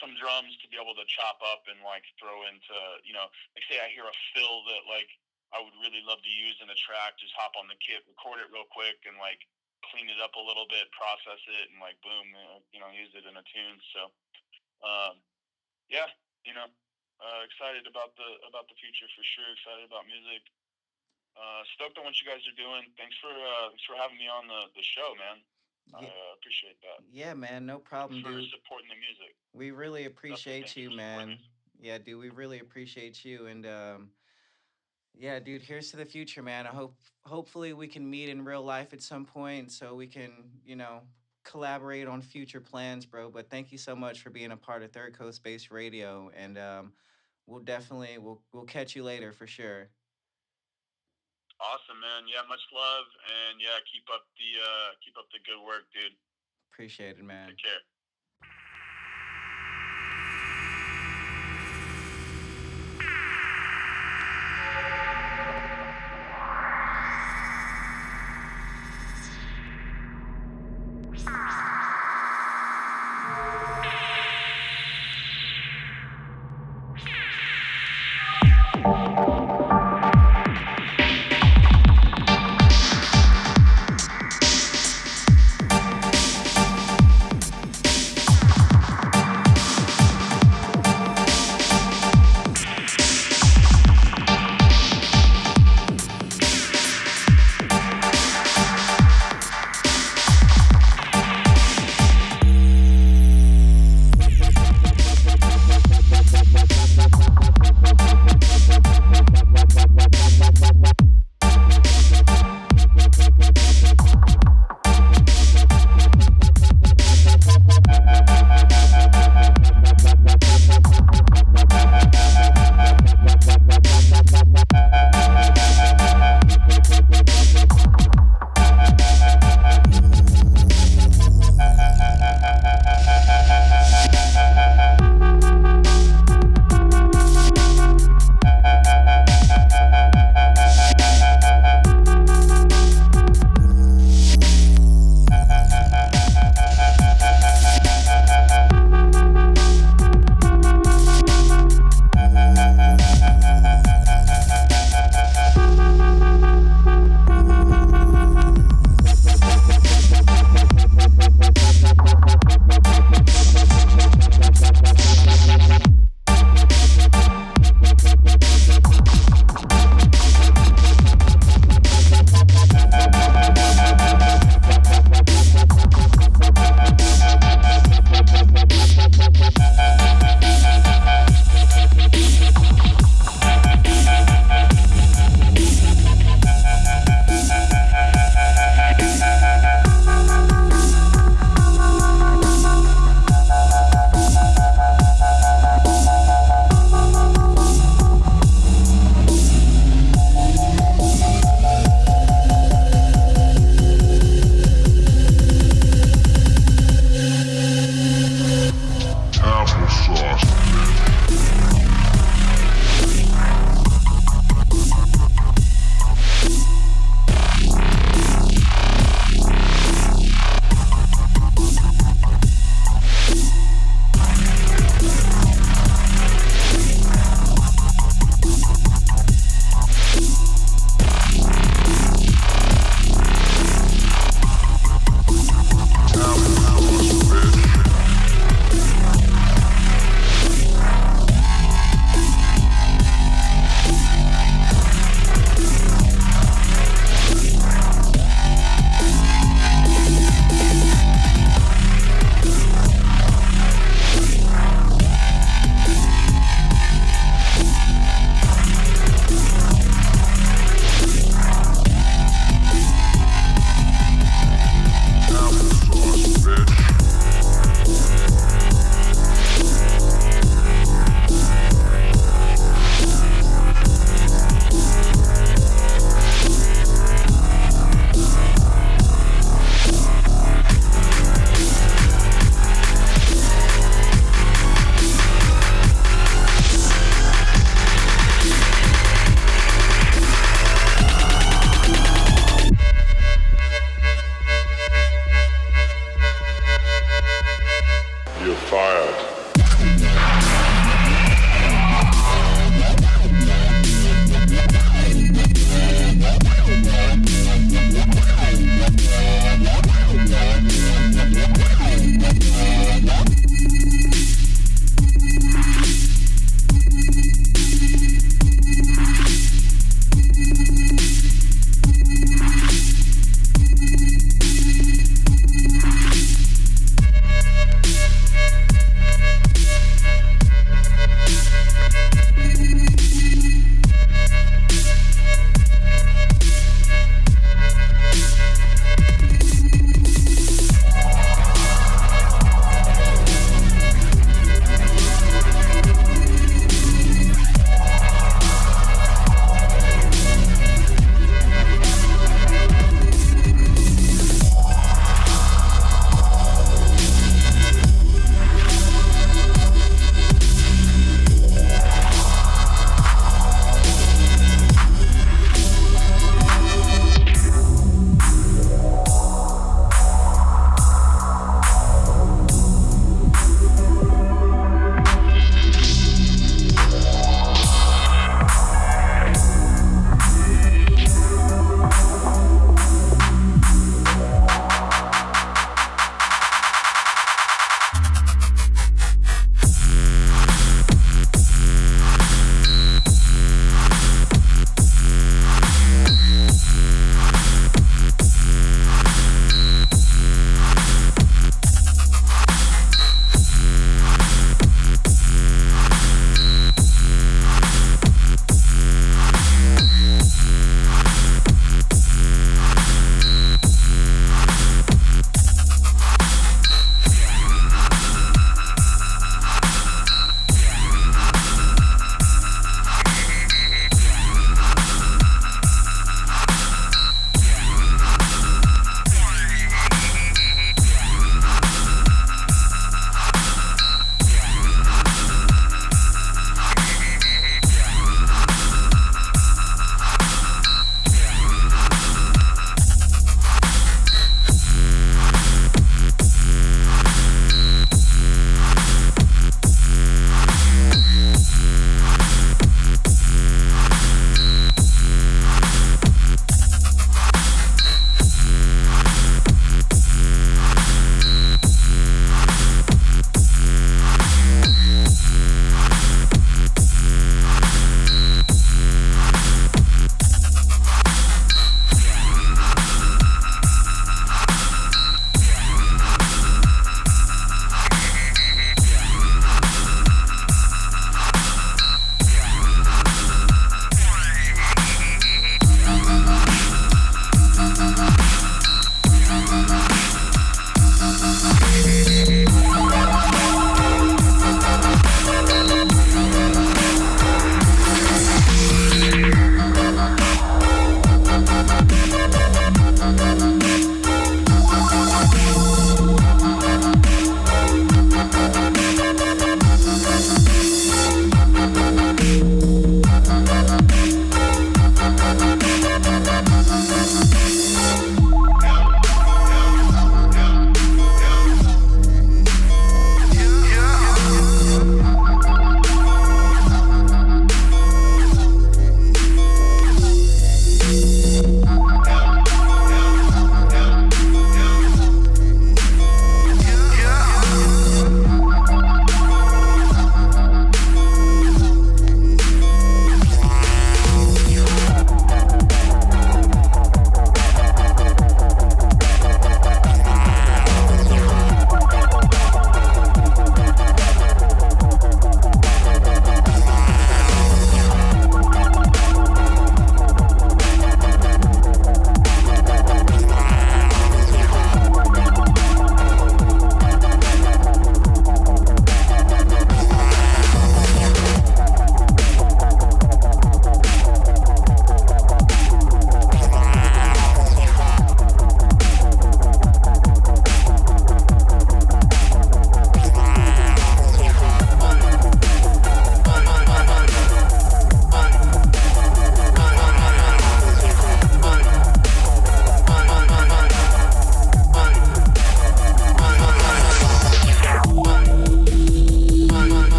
some drums to be able to chop up and like throw into like say I hear a fill that like I would really love to use in a track, just hop on the kit, record it real quick and like clean it up a little bit, process it, and like boom, use it in a tune. So yeah, excited about the future for sure. Excited about music. Stoked on what you guys are doing. Thanks for having me on the show, man. I Yeah, appreciate that. yeah, man, no Thanks problem, for dude. supporting the music. We really Definitely appreciate thank you you, for supporting man. the music. Yeah, dude, we really appreciate you, and yeah, dude, here's to the future, man. Hopefully we can meet in real life at some point so we can, collaborate on future plans, bro. But thank you so much for being a part of Third Coast Space Radio, and we'll catch you later for sure. Awesome, man. Yeah, much love, and yeah, keep up the good work, dude. Appreciate it, man. Take care.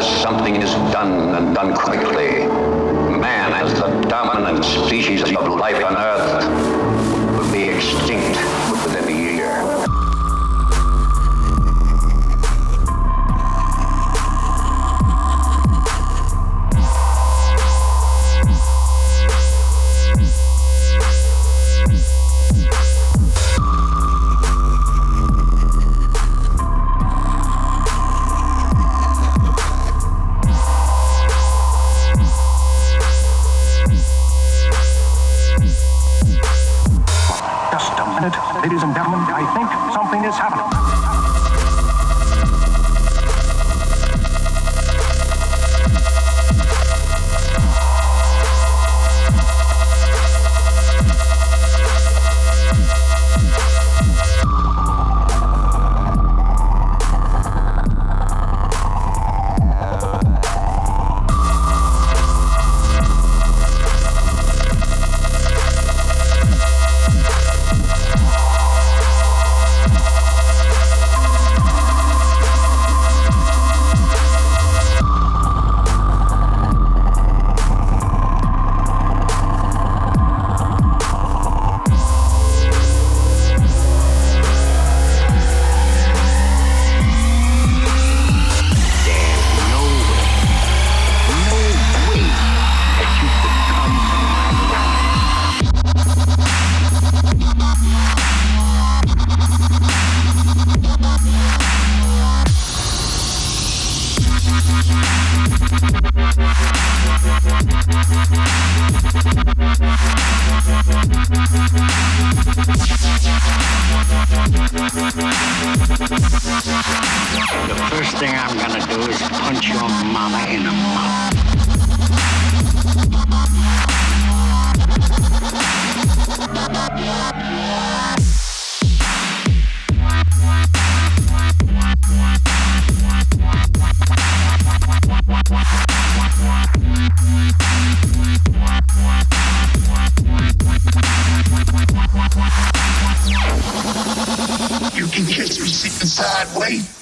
unless something is done and done quickly, man as the dominant species of life on Earth will be extinct within a year. Ladies and gentlemen, I think something is happening. The first thing I'm gonna do is punch your mama in the mouth. You can catch me sitting sideways.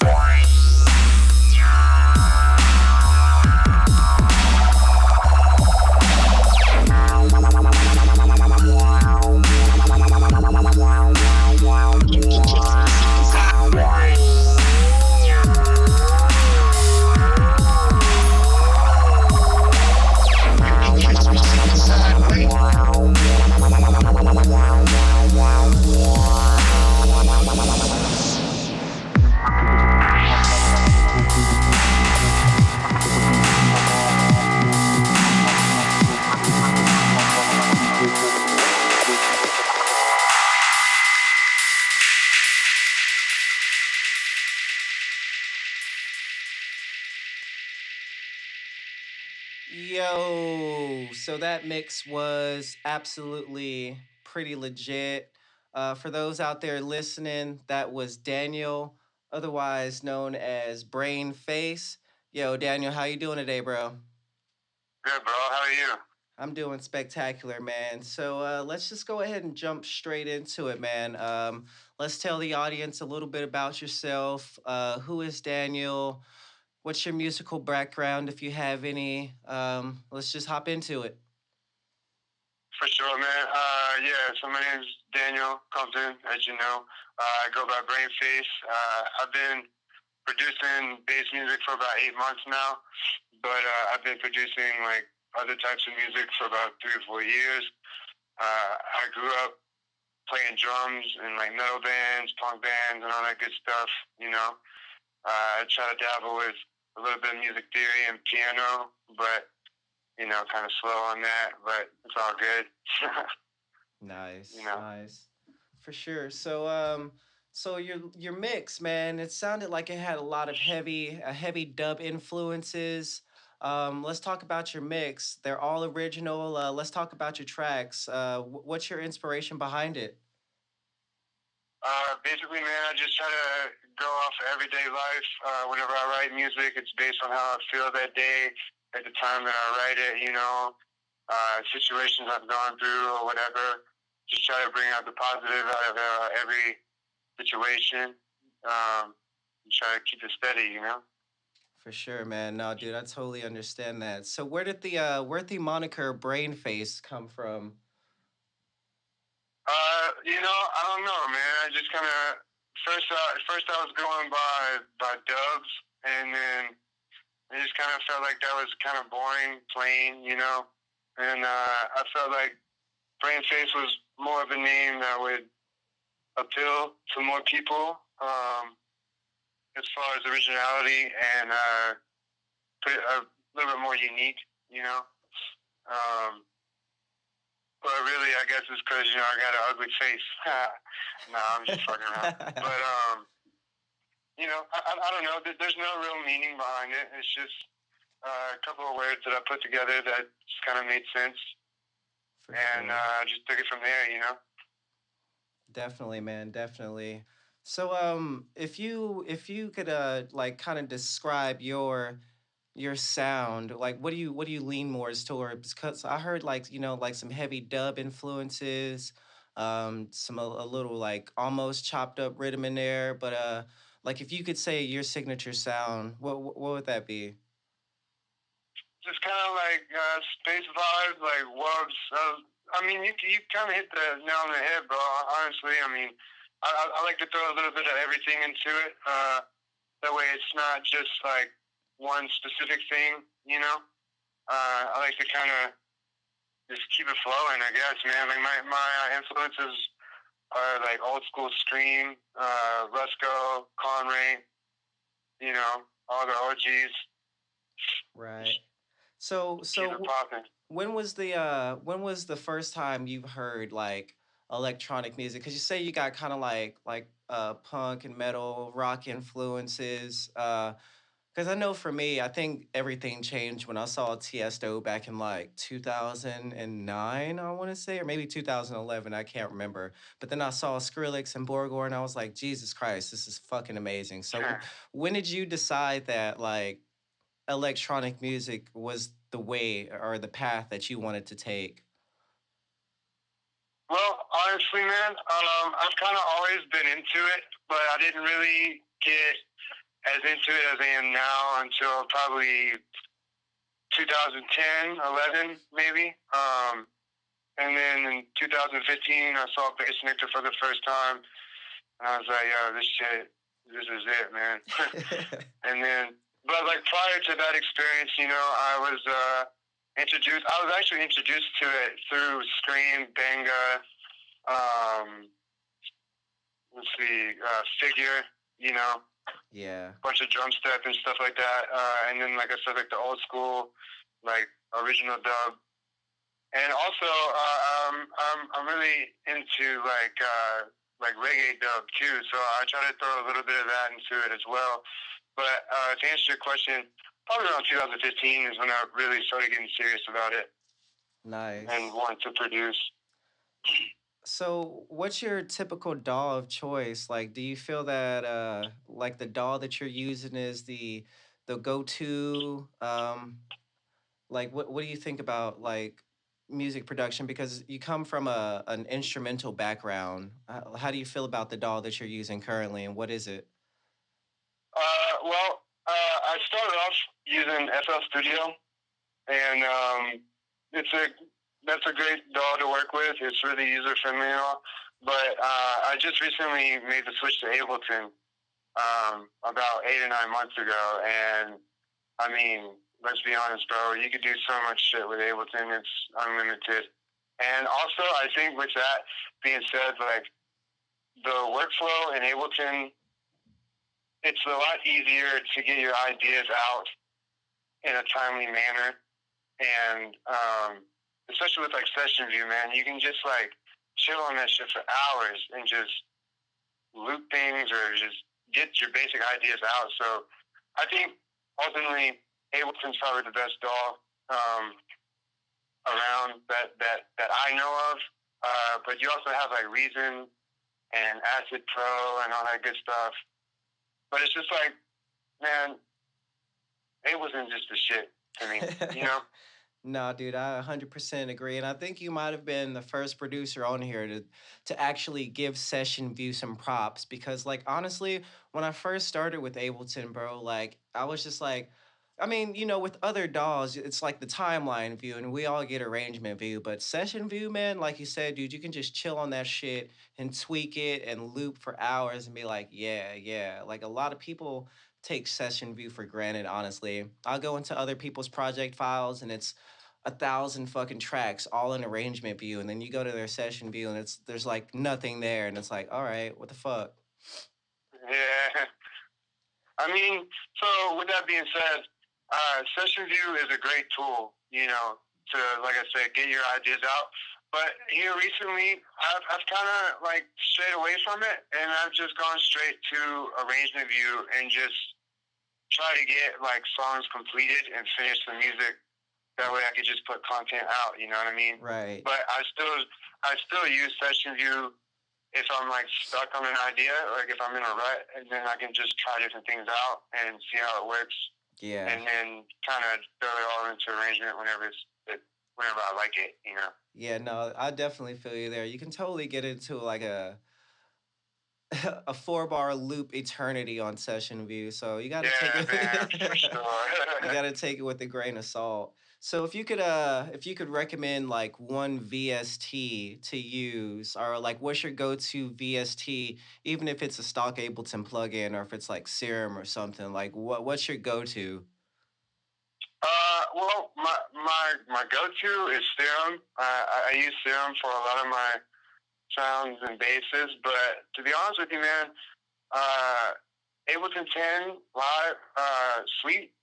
Yo, so that mix was absolutely pretty legit. For those out there listening, that was Daniel, otherwise known as Brain Face. Yo, Daniel, how you doing today, bro? Good, bro. How are you? I'm doing spectacular, man. So let's just go ahead and jump straight into it, man. Let's tell the audience a little bit about yourself. Who is Daniel? What's your musical background, if you have any? Let's just hop into it. For sure, man. So my name's Daniel Compton, as you know. I go by Brainface. I've been producing bass music for about 8 months now, but I've been producing like other types of music for about 3 or 4 years. I grew up playing drums in like metal bands, punk bands, and all that good stuff. You know, I try to dabble with a little bit of music theory and piano, but you know, kind of slow on that. But it's all good. Nice, You know? nice, for sure. So your mix, man, it sounded like it had a lot of heavy dub influences. Let's talk about your mix. They're all original. Let's talk about your tracks. What's your inspiration behind it? Basically, man, I just try to go off of everyday life. Whenever I write music, it's based on how I feel that day at the time that I write it, you know, situations I've gone through or whatever. Just try to bring out the positive out of every situation. And try to keep it steady, you know? For sure, man. No, dude, I totally understand that. So where'd the moniker Brainface come from? I don't know, man. I just kind of first I was going by Dubs, and then I just kind of felt like that was kind of boring, plain, and I felt like Brainface was more of a name that would appeal to more people as far as originality and a little bit more unique, But really, I guess it's because, I got an ugly face. No, I'm just fucking around. But, I don't know. There's no real meaning behind it. It's just a couple of words that I put together that just kind of made sense. For and sure. I just took it from there. Definitely, man, definitely. So, if you could like kind of describe your sound, like what do you lean more towards? Because I heard like like some heavy dub influences, some a little like almost chopped up rhythm in there, but like if you could say your signature sound, what would that be? Just kind of like space vibes, like wubs. I mean, you kind of hit the nail on the head, bro. Honestly, I mean, I like to throw a little bit of everything into it. That way, it's not just like one specific thing. I like to kind of just keep it flowing. I guess, man. Like my influences are like old school Scream, Rusco, Conray. All the OGs. Right. So Keep it popping. when was the first time you've heard like electronic music? Because you say you got kind of like punk and metal rock influences. Because I know for me, I think everything changed when I saw Tiesto back in like 2009, I want to say, or maybe 2011. I can't remember. But then I saw Skrillex and Borgore, and I was like, Jesus Christ, this is fucking amazing. So when did you decide that like electronic music was the way or the path that you wanted to take? Well, honestly, man, I've kind of always been into it, but I didn't really get as into it as I am now until probably 2010, 11, maybe. And then in 2015, I saw Bass Nectar for the first time, and I was like, yo, this is it, man. And then, but like prior to that experience, I was actually introduced to it through Scream, Benga, Figure, Yeah. bunch of drum step and stuff like that. And then, like I said, like the old school, like original dub. And also, I'm really into like reggae dub too. So I try to throw a little bit of that into it as well. But to answer your question, probably around 2015 is when I really started getting serious about it Nice. and wanted to produce. So, what's your typical DAW of choice? Like, do you feel that like the DAW that you're using is the go-to? Like, what do you think about like music production? Because you come from an instrumental background. How do you feel about the DAW that you're using currently, and what is it? I started off using FL Studio, and that's a great DAW to work with. It's really user friendly and all. But I just recently made the switch to Ableton about 8 or 9 months ago, and I mean, let's be honest, bro. You could do so much shit with Ableton. It's unlimited. And also, I think with that being said, like the workflow in Ableton, it's a lot easier to get your ideas out in a timely manner, and especially with like session view, man, you can just like chill on that shit for hours and just loop things or just get your basic ideas out. So I think ultimately Ableton's probably the best DAW around that I know of. But you also have like Reason and Acid Pro and all that good stuff. But it's just like, man, Ableton's just the shit to me, No, dude, I 100% agree. And I think you might have been the first producer on here to actually give Session View some props because like honestly, when I first started with Ableton, bro, like I was just like I mean, with other DAWs, it's like the timeline view and we all get arrangement view, but session view, man, like you said, dude, you can just chill on that shit and tweak it and loop for hours and be like, yeah, yeah. Like a lot of people take session view for granted, honestly. I'll go into other people's project files and it's 1,000 fucking tracks all in arrangement view, and then you go to their session view and there's like nothing there, and it's like, all right, what the fuck? Yeah. I mean, so with that being said, Session View is a great tool, to, like I said, get your ideas out. But here recently, I've kind of like strayed away from it, and I've just gone straight to arrangement view and just try to get like songs completed and finish the music. That way, I could just put content out. You know what I mean? Right. But I still use Session View if I'm like stuck on an idea, like if I'm in a rut, and then I can just try different things out and see how it works. Yeah. And then kind of throw it all into arrangement whenever I like it. Yeah, no, I definitely feel you there. You can totally get into like a a 4 bar loop eternity on session view. So you got to take Yeah, man, it. for sure. You got to take it with a grain of salt. So if you could recommend like one VST to use, or like what's your go-to VST, even if it's a stock Ableton plugin or if it's like Serum or something, like what's your go-to? Well, my go-to is Serum. I use Serum for a lot of my sounds and basses, but to be honest with you, man, Ableton 10 Live Suite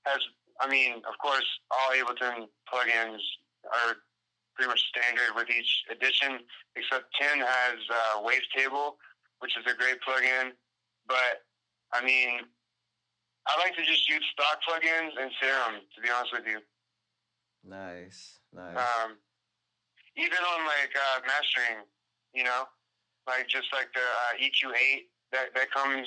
has, I mean, of course, all Ableton plugins are pretty much standard with each edition, except 10 has Wavetable, which is a great plugin. But, I mean, I like to just use stock plugins and Serum, to be honest with you. Nice. Even on like mastering, like just like the EQ8 that comes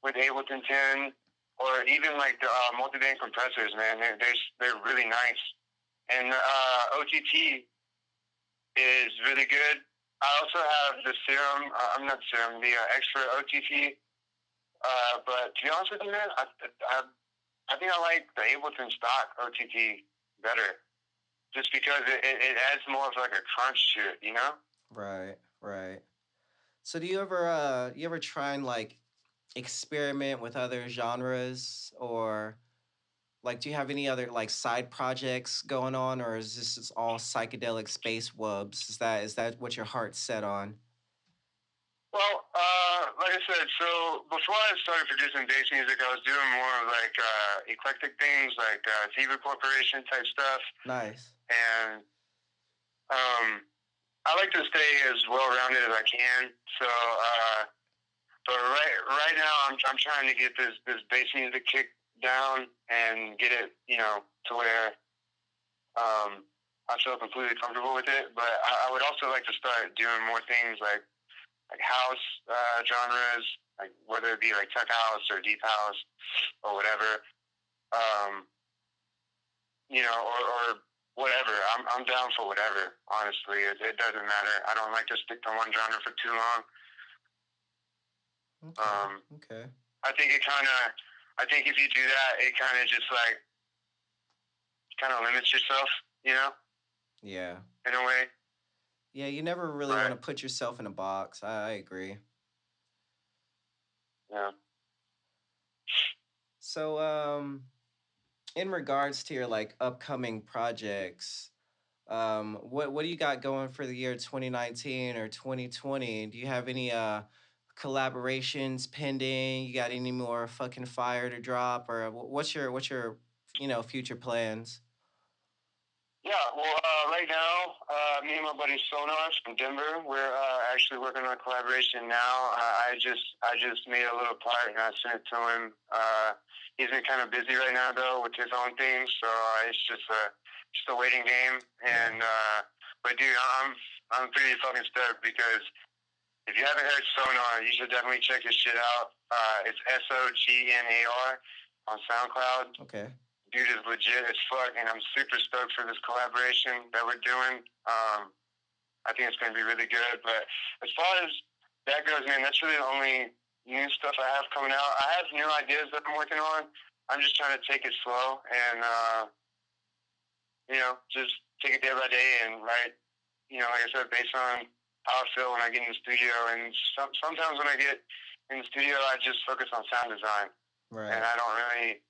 with Ableton 10, or even like the multi-band compressors, man, they're really nice. And OTT is really good. I also have the Serum, the extra OTT. But to be honest with you, man, I think I like the Ableton stock OTT better, just because it adds more of like a crunch to it, Right. So do you ever try and like experiment with other genres, or like do you have any other like side projects going on, or is this just all psychedelic space wubs? Is that what your heart's set on? Well, like I said, so before I started producing bass music, I was doing more of like eclectic things, like TV Corporation type stuff. Nice. And I like to stay as well rounded as I can. So, but right now, I'm trying to get this bass music kick down and get it, to where I feel completely comfortable with it. But I would also like to start doing more things like house genres, like whether it be like tech house or deep house or whatever, or whatever. I'm down for whatever. Honestly, it doesn't matter. I don't like to stick to one genre for too long. Okay. I think if you do that, it kind of just like limits yourself, Yeah. in a way. Yeah, you never really Right. want to put yourself in a box. I agree. Yeah. So, in regards to your like upcoming projects, what do you got going for the year 2019 or 2020? Do you have any collaborations pending? You got any more fucking fire to drop, or what's your future plans? Yeah, well, right now, me and my buddy Sonar from Denver, we're actually working on a collaboration now. I just made a little part and I sent it to him. He's been kind of busy right now though with his own things, so it's just a waiting game. And but dude, I'm pretty fucking stoked because if you haven't heard Sonar, you should definitely check his shit out. It's SOGNAR on SoundCloud. Okay. dude is legit as fuck, and I'm super stoked for this collaboration that we're doing. I think it's going to be really good. But as far as that goes, man, that's really the only new stuff I have coming out. I have new ideas that I'm working on. I'm just trying to take it slow and, just take it day by day and write, like I said, based on how I feel when I get in the studio. And sometimes when I get in the studio, I just focus on sound design. Right. And I don't really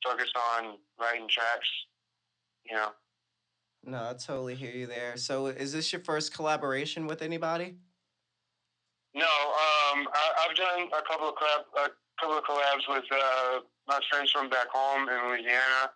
focus on writing tracks, No, I totally hear you there. So is this your first collaboration with anybody? No, I've done a couple of collabs with my friends from back home in Louisiana.